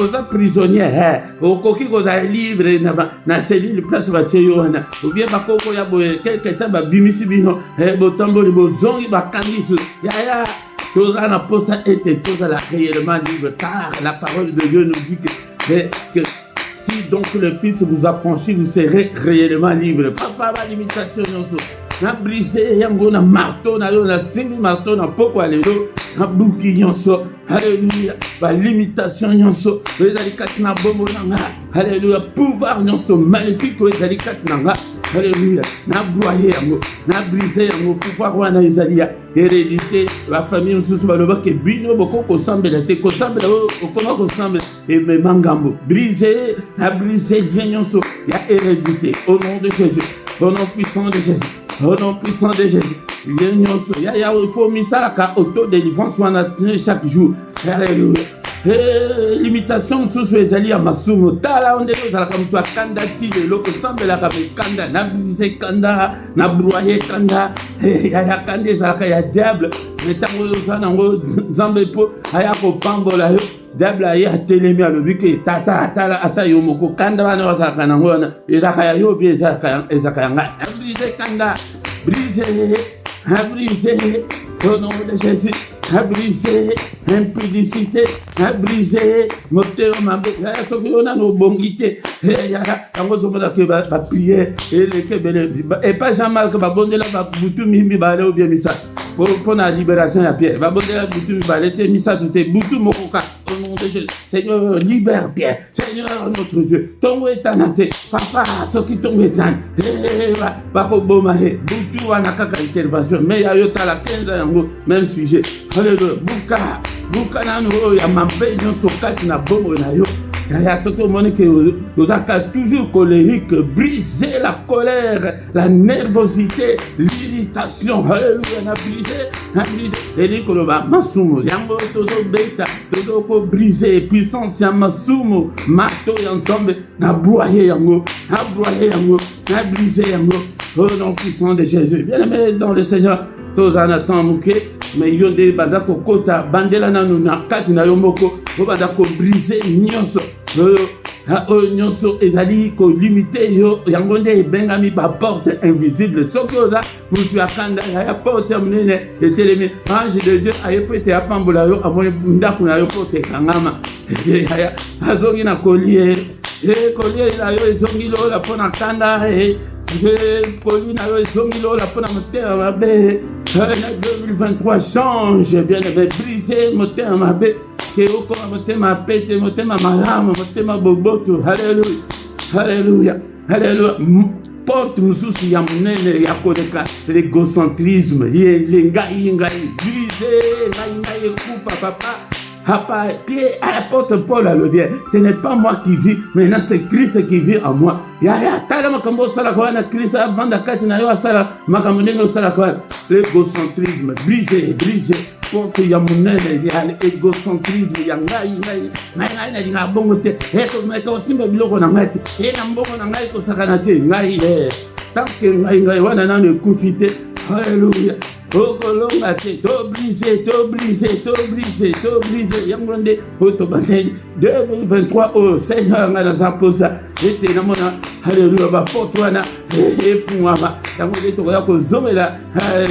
oza prisonnier okoki kozala libre na cellule place batie yo wana obie bakoko ya boye quelque temps babimisi bino botamboli bozongi bakangisi yaya toza na posa ete tozala réellement libre car la parole de Dieu nous dit que si donc le Fils vous affranchit, vous serez réellement libre. Papa, ma limitation, na brisé yango na marteau na yo na simbi marteau na poko alelo na buki nyonso haleluya ba limitation nyonso ezali kati na bombo nanga haleluya pouvoir nyonso maléfique ezali kati nanga haleluya na broyer yango na brisé yango pouvoir wana ezali ya hérédité la famille mususu baloba ke bino boko kosambela te kosambela okoma kosambela emema ngambo brisé na brisé nyonso ya hérédité au nom de Jésus, au nom puissant de Jésus. Au nom puissant de Jésus, il faut misalaka auto-délivrance chaque jour. Alléluia. Limitation sous ezali ya masumo tala onde ezalaka mutu akanda tilelo kosambelaka kanda na brise kanda na broyer kanda ya kanda ezalaka ya diable metango oza nango nzambe po aya kopambola yo diable aye atelemi alobi ke tata atala ata yo moko kanda wana bazalaka nango wana ezalaka ya yo bi ezalaka ya ngai brise kanda brise au nom de Jésus, a brisé impudicité, a brisé moteur mabe. Ce que on a nos bongité, prière et pas Jean-Marc Babondela Boutou Mimi Balé ou bien Missa pour la libération à Pierre. Babondela Boutou Balé, Missa tout est Boutou Mokoka. Au nom de Jésus, Seigneur, libère Pierre, Seigneur notre Dieu, ton éternité, papa, ce qui tombe éternel, Bako Bomahe, Boutou Anakaka intervention, mais Yayota la 15 ans, même sujet. Alléluia, Bouka Nano, Yamambe, Nyosokat, na Bomo Nayo. Il y a ce que vous avez toujours colérique, briser la colère, la nervosité, l'irritation. Alléluia, na brisé. Et dit que le masumo, yango tozo beta, tozo ko briser, puissance ya masumo, mato yanzombe, na broyer yango, na briser yango. Au nom puissant de Jésus. Bien aimé dans le Seigneur, tous en attendent mouké. Mais yonde bandako kota bandela nanu na kati na yomboko bandako briser nyonso nyonso ezali ko limiter yo yango nde bengami ba porte invisible soki oza mutu akanda ya porte munene etelemi ange de Dieu ayepete apambola yo amoni ndako na yo porte kangama azongi na collier collier na yo ezongi lo la pona kanda collier na yo ezongi lo la pona motema mabe. 2023 change, bien aimé, briser moteur ma bé, que au corps moteur ma pété, moteur ma malame, moteur ma boboto, alléluia, alléluia, alléluia. Porte mususu ya munene ya kodeka l'égocentrisme, ngai briser, ngai kufa papa. Pierre à la porte Paul a le bien. Ce n'est pas moi qui vis, maintenant c'est Christ qui vit en moi. Christ avant l'égocentrisme, brisé. Porte ya munene ya l'égocentrisme ya ngai na bongo te. Eto simba biloko na ngai te. Na mbongo na ngai ko sakana te. Ngai tant que ngai wana na ne kufite. Alléluia. Oh, kolonga te, to brisé. Yangonde, to bande 2023, oh Seigneur, ngana sa posa. Ete na mona, alléluia, ba portwana, fumama. Yangonde to ya ko zomela,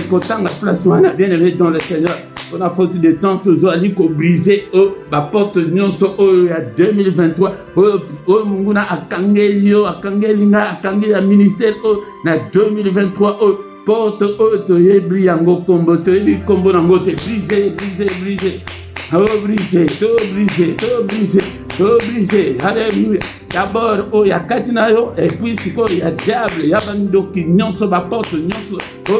ko tanga place wana, bien aimé dans le Seigneur. On a faute de temps, toujours ali ko brisé, oh, ba porte nyonso, oh, ya 2023, oh, munguna akangeli ya ministère, oh, na 2023, oh, porte auto yebri yango kombo to yebi kombo nango te brisé. Oh brisé. brisé. Alléluia. D'abord, il y a Katinayo, et puis il y a diable, il y a Bandoki, Nyonso, ma porte, Nyonso, il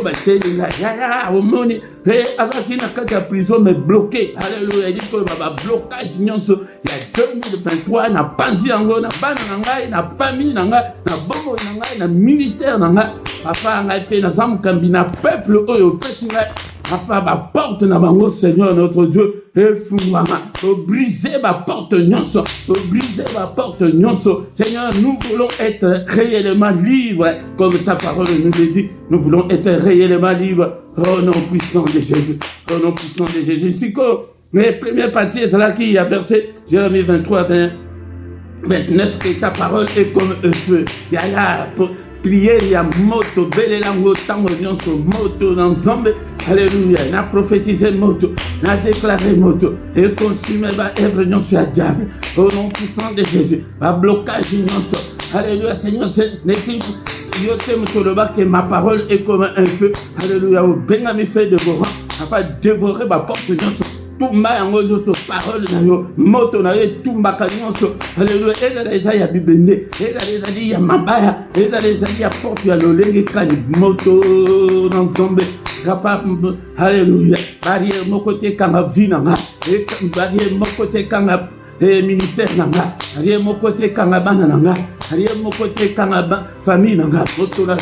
y a Omoni, et avant qu'il n'y ait prison, mais bloqué. Alléluia. Il dit que le blocage, Nyonso, il y a 2023, il y a Panzi Ango, il y a Bananga, il y a famille, il y a Bobo, il y a ministère, papa, il y a été dans un cambina, peuple, il y a petit. Papa, ma porte na bango, Seigneur notre Dieu, et fouama, briser ma porte nyonso, briser ma porte nyonso. Seigneur, nous voulons être réellement libres, comme ta parole nous le dit, nous voulons être réellement libres. Oh nom puissant de Jésus, oh nom puissant de Jésus. Si que les premières parties, c'est là qu'il y a versé Jérémie 23, 29, que ta parole est comme un feu. Yaya, prière, il y a moto, belle langue, tango nyonso, moto dans Zambé. Alléluia, n'a prophétisé moto, n'a déclaré moto, et consumé va œuvre non sur diable. Au nom puissant de Jésus, va blocage non sur. Alléluia, Seigneur, c'est l'équipe. Yo t'aime tout le bas que ma parole est comme un feu. Alléluia, au Benami fait de vos rangs, n'a pas dévoré ma porte non sur. Tout ma yango nyonso parole na yo moto na yo tumbaka nyonso. Alléluia. Ezala eza ya bibende, ezala ezali ya mabaya, ezala ezali ya porte ya lolenge kani moto na Nzambe. Alléluia. Barrière mon côté kanga vie nanga, barrière mon côté kanga ministère nanga, barrière mon côté kanga bana nanga, barrière mon côté kanga famille nanga, moto na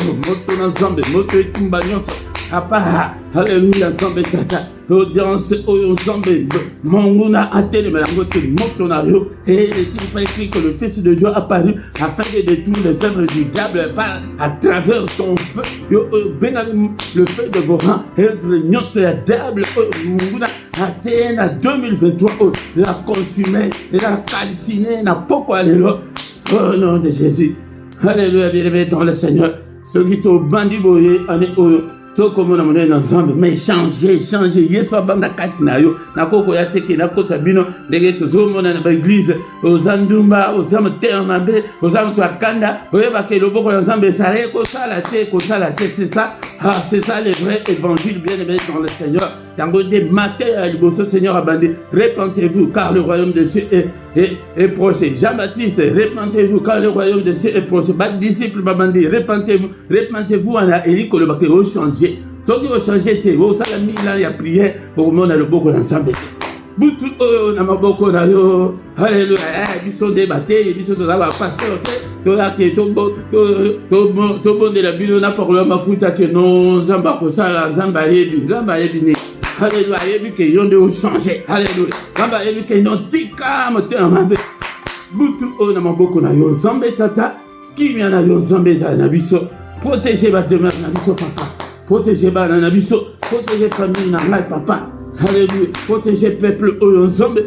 Nzambe, moto etumba nyonso. Papa, alléluia, Nzambe tata. Audience, Nzambe, Monguna a télé, mais la moto motonario. Et il pas écrit que le Fils de Dieu a apparu afin de détruire les œuvres du diable à travers ton feu. Le feu de vos rangs, œuvre nyonso ya diable, Monguna a télé en 2023. Il a consumé, il a calciné, n'a pas quoi aller là. Au nom de Jésus. Alléluia, bien-aimé dans le Seigneur. Ceux qui t'ont bandit boyé, en est comme on a monnaie dans Zambie, mais changer, yes, banda katinayo, na koko ya teke, na ko sabino, dege tozomo na l'église, aux andumba, aux âmes ternabe, aux âmes tuakanda, oyeba ke loboko na Zambie, ça ko sala te, c'est ça, c'est ça le vrai évangile bien-aimé dans le Seigneur. Yango des matins à l'Ibosso, Seigneur abandé, repentez-vous car le royaume de Dieu est proche. Jean-Baptiste, repentez-vous car le royaume de Dieu est proche. Bas disciples babandi, repentez-vous en a éli que le bac est changé. Ceux qui ont changé, t'es au salami, là, il y a prié pour monde à le boko d'ensemble. Boutou, oh, na maboko na yo, alléluia, ils sont débattés, ils sont dans la pasteur, to bon de la Bible, n'a pas le mafuta que non, Zamba Kosala, Zamba Yebi, alléluia, Yebi que yon de changer, alléluia, Zamba Yebi que non tika, moteur, Boutou, oh, na maboko na yo, Zambé tata, qui vient na yo, Zambé zanabiso, protégez ma demeure, nabiso papa, protégez ma nabiso, protégez famille, na papa. Alléluia. Protégez peuple Nzambe.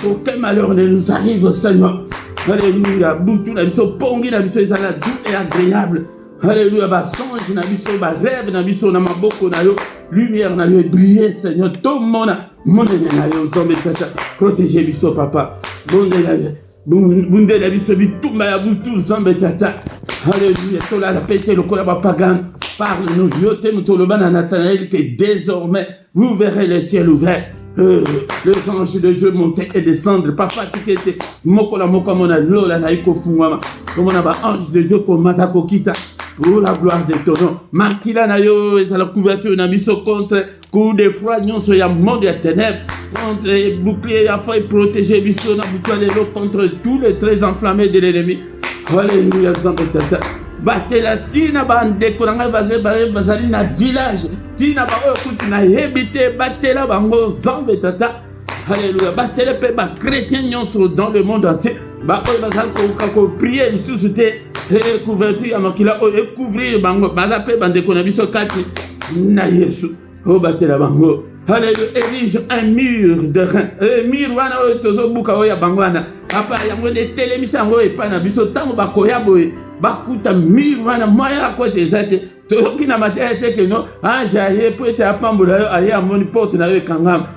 Aucun malheur ne nous arrive, Seigneur. Alléluia. Boutou na biso pongi na biso ezala doux et agréable. Alléluia. Ba songe na biso ba rêve na biso na maboko na yo. Lumière na yo briller, Seigneur. Tout monde na yo Nzambe tata. Protégez biso papa. Bunde la biso bitumba ya Boutou Nzambe tata. Alléluia. Tola la pété le kola ba pagan. Parle-nous, yote mutoloba na Nathanaël que désormais vous verrez les ciels ouverts. Les anges de Dieu monter et descendre. Papa, tu étais mokola mokamona lola na iko fungwama. Comme on a ba ange de Dieu comme matako kita. Pour la gloire de ton nom. Makila na yo et la couverture na biso contre coup de froid nyonso ya monde ya ténèbres. Contre les boucliers ya feuille protéger biso na bouclier contre tous les traits enflammés de l'ennemi. Alléluia, Zambé tata. Batela tina bande konanga bazali na village tina ba okuti na hebité batela bango Nzambe tata. Alléluia. Batela pe ba chrétien nyonso dans le monde entier ba oyo bazali ko prier lisusu te couverture ya makila oyo couvrir bango baza pe bande kona biso kati na Yesu o batela bango. Alléluia. Érige un mur de rein. Mur wana oyo tozo buka oyo ya bango wana papa yango de telemisa yango epa na biso tango bakoya boye bakuta mur wana moya kote ezate toki na matériel te que non ange aye po ete apambola yo aye amoni porte na yo ekangama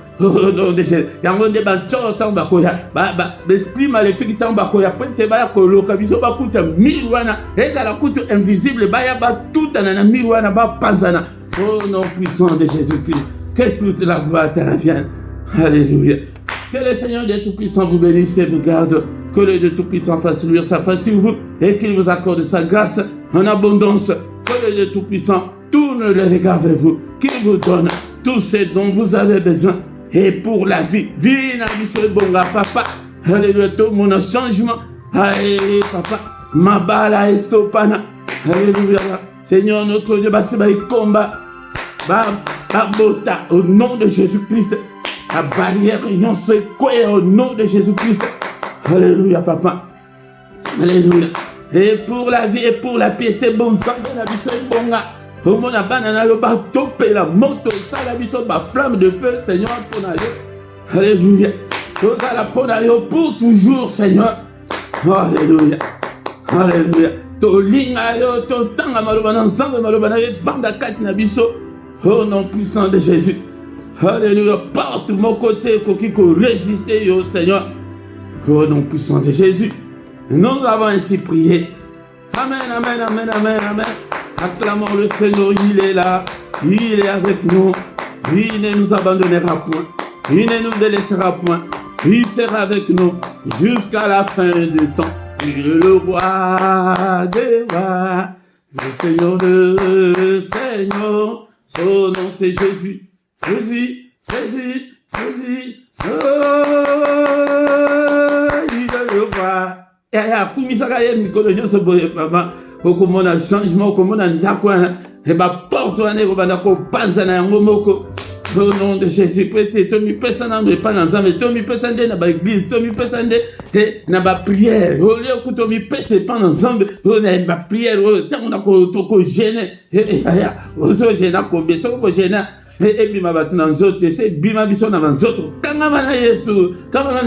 yango nde bantsoro ntango bakoya l'esprit maléfique ntango bakoya po ete baya koloka biso bakuta mur wana ezala kutu invisible baya batutana na mur wana bapanzana. Au nom puissant de Jésus-Christ, que toute la gloire te revienne. Alléluia. Que le Seigneur des Tout-Puissants vous bénisse et vous garde. Que le Dieu Tout-Puissant fasse luire sa face sur vous et qu'il vous accorde sa grâce en abondance. Que le Dieu Tout-Puissant tourne les regards vers vous, qu'il vous donne tout ce dont vous avez besoin. Et pour la vie, vie na biso bonga papa. Alléluia, tout mon changement. Alléluia, papa. Mabala estopana. Alléluia. Seigneur notre Dieu, baseba combat. Bota au nom de Jésus-Christ. La barrière union se quoi au nom de Jésus-Christ. Alléluia, papa. Alléluia. Et pour la vie et pour la piété, bon sang de la biso bonga. Au monde à banana, yo ba topé la moto, ça la biso ba flamme de feu, Seigneur, pour nous. Alléluia. Tout ça la pour nous pour toujours, Seigneur. Alléluia. Alléluia. To linga yo, to tanga malobana, ensemble malobana, yo vanda kat na biso. Au nom puissant de Jésus. Alléluia. Partout mon côté, kokiko résister, yo, Seigneur. Au nom puissant de Jésus. Nous avons ainsi prié. Amen, amen, amen, amen, amen. Acclamons le Seigneur, il est là, il est avec nous, il ne nous abandonnera point, il ne nous délaissera point, il sera avec nous jusqu'à la fin du temps. Il est le roi des rois, le Seigneur de Seigneur, son nom c'est Jésus, Jésus, Jésus, Jésus, oh, il est le roi. Comment on a changement, comment on a d'accord, et bah porte on est au bandako panzana yango moko. Au nom de Jésus, peut-être Tommy personne ne pas dans mais Tommy personne na ba église, Tommy personne et na ba prière. Au lieu que Tommy personne pas ensemble, on a ba prière, tant on a ko gêner et ozo gêner ko beso ko gêner et bima batuna nzoto c'est bima biso na nzoto. Kanga bana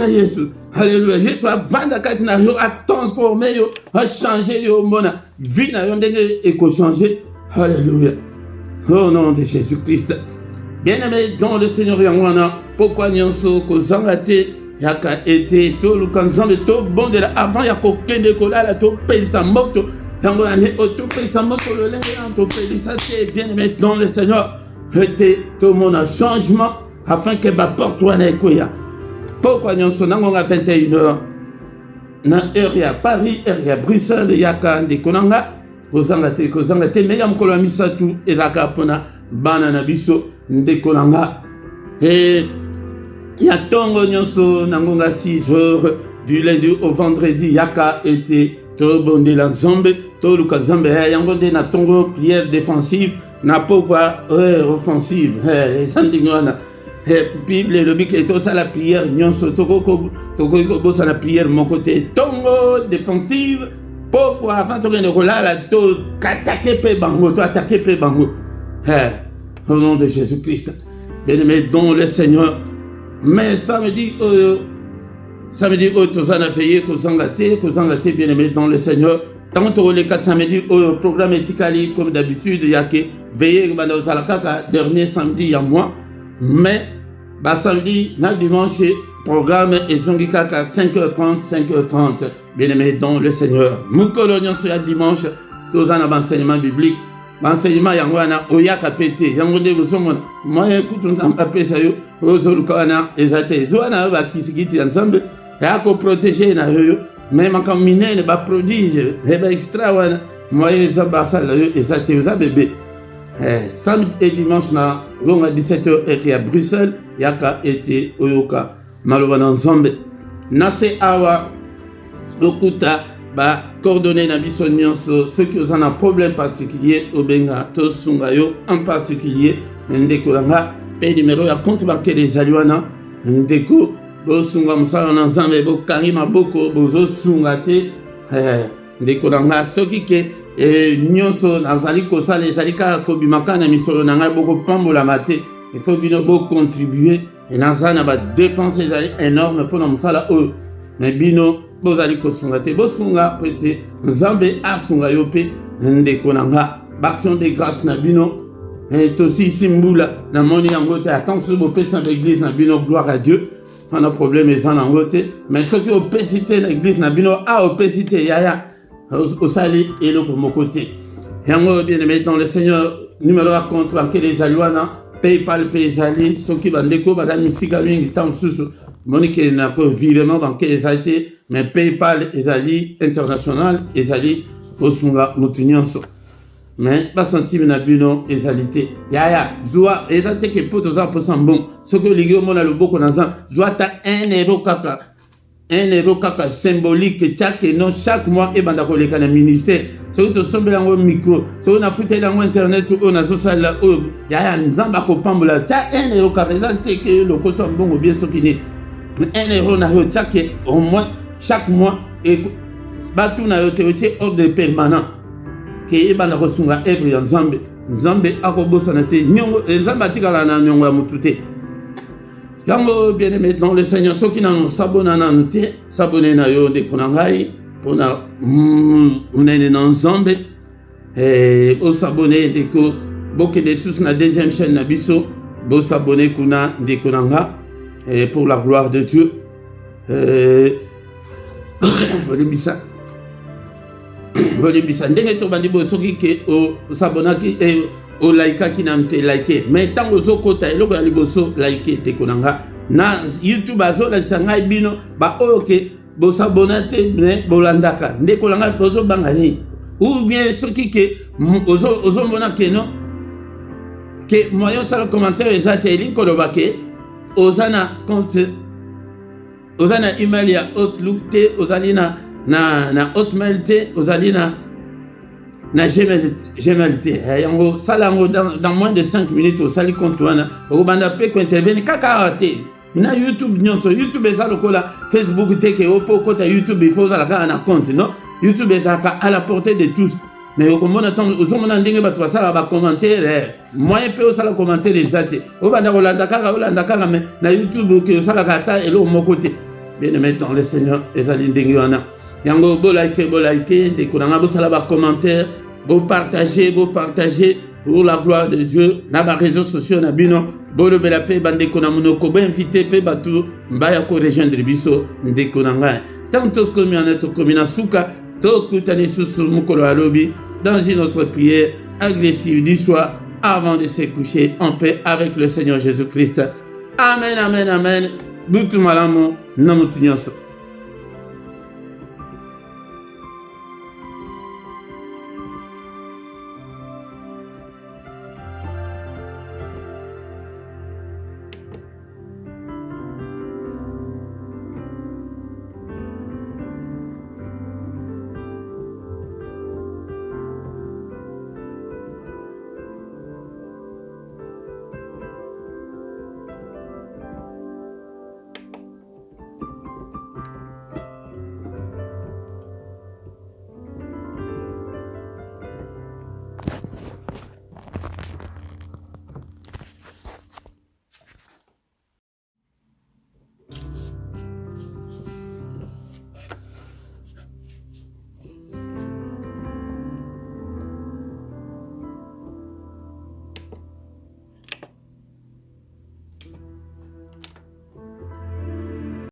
Yesu. Alléluia. Jésus a vanda katina yo a transformé yo, a changé yo mona vie na yo ndenge et ko changer. Alléluia. Au nom de Jésus-Christ. Bien-aimé dans le Seigneur Yangwana, pourquoi nyonso ko zangate yaka été to lukanzambe to bondela avant ya ko kende ko la to pesa moto yangwana ne to pesa moto le lenge to pesa c'est bien-aimé dans le Seigneur. Était tout mon changement afin que ba porte toi na koya. Pourquoi nous sommes à 21h na heure ya Paris, heure ya Bruxelles, yaka ndekonanga kozangate meya mukolo misatu elaka pona bana na biso ndekonanga et ya tongo nyonso nangonga 6h du lundi au vendredi yaka été to bondela nzambe to luka nzambe yango nde na tongo prière défensive na pourquoi offensive sandingwana Bible le bic et tout ça la prière nyonso toko bossa la prière mon côté tongo défensive pourquoi avant de la to attaquer pe bango to attaquer pe bango au nom de Jésus-Christ bien-aimé dans le Seigneur mais samedi tout ça n'a fait kozangate bien-aimé dans le Seigneur tant que les 4 samedi au programme éthique comme d'habitude yake veiller banda osalaka dernier samedi à moi mais bah samedi na dimanche programme ezongi kaka 5h30 bien-aimé dans le Seigneur mukolo nyonso ya dimanche tozana enseignement biblique enseignement yango na oyaka pété yango nde bosomona moi écoute nzamba pesa yo ozoluka na ezate zwana ba kisigiti ensemble ya ko protéger na yo même quand minene ba prodige ba extra wana moi nzamba sala yo ezate oza bébé samedi et dimanche na longa 17h et à Bruxelles yaka été oyoka malobana nzambe nase awa lokuta ba coordonner na biso nyonso ceux qui ont un problème particulier au benga to sunga yo en particulier ndekolanga pe numéro ya compte bancaire des aliwana ndeko bo sunga musala na nzambe bo karima boko bozo sunga te ndekolanga soki ke nyonso nazali kosala ezali kaka kobimaka na misolo na ngai boko pambola mate il faut bino bo contribuer et nazali na ba dépenses ezali énorme mpona mosala oyo mais bino bozali kosunga te bosunga pete nzambe asunga yo pe ndeko na nga baction de grâce na bino tosi simbula na moni yango te attention bopesa na église na bino gloire à Dieu on a problème eza nango te mais soki opesi te na église na bino opesi te yaya osali eloko moko te yango bien-aimé dans le Seigneur numéro ya compte bancaire ezali wana PayPal pe ezali soki bandeko baza misika mingi ntango mosusu moni ke na ko virement bancaire ezali te mais PayPal ezali international ezali kosunga mutu nyonso mais basantime na bino ezali te yaya zwa eza te ke po toza mposa mbongo soki olingi omona loboko na nzambe zwa ata 1 euro kaka symbolique chaque non chaque mois ebanda koleka na ministère soki tosombela yango micro soki nafuteli yango internet oyo nazosalela oyo yaya nzambe akopambola tia 1 euro kaka eza te ke lokoso ya mbongo bien soki nini 1 euro na yo tiake au moins chaque mois batuna yo te otie ordre permanent ke ebanda kosunga œuvre ya nzambe nzambe akobosana te nyongo nzambe atikala na nyongo ya mutu te yango bien aimé dans le Seigneur soki nano sabona nanu te sabone na yo ndeko na ngai mpona monene na nzambe osabone ndeko bokende susu na deuxième chaîne na biso bosabone kuna ndeko na nga pour la gloire de Dieu bolimbisa ndenge tobandi boye soki ke osabonaki olaikaki na mte like mais ntango ozokota eloko ya liboso like ndeko na nga na YouTube azolakisa ngai bino baoyo ke bosabona te me bolandaka ndeko na ngai ozobanga nini ou bien soki ke ozomona ke no ke moyen osala commentaire eza te elingi koloba ke oza na compte oza na email ya Outlook te ozali na Hotmail te ozali na Gmail te yango sala yango dans moins de 5 minutes osali compte wana okobanda mpe kointervenir kaka te na YouTube nyonso YouTube eza lokola Facebook te ke opo okota YouTube il faut ozala kaka na compte non YouTube ezalaka à la portée de tous mais okomona ntango ozomona ndenge bato basala bacommentaire moyen mpe osala commentaire eza te obanda kolanda kaka mais na YouTube ke osalaka ata eloko moko te bien aimé dans le Seigneur ezali ndenge wana yango bolike ndeko na nga bosala bacommentaire partager pour la gloire de Dieu na ba réseaux sociaux na bino bolobela pe bandeko na monoko invité pe batu mbaya ko rejoindre biso ndeko na nga tanto komi na suka tokutani susu mukolo alobi dans une autre prière agressive du soir avant de se coucher en paix avec le Seigneur Jésus-Christ. Amen. Butu malamu na mutu nyonso.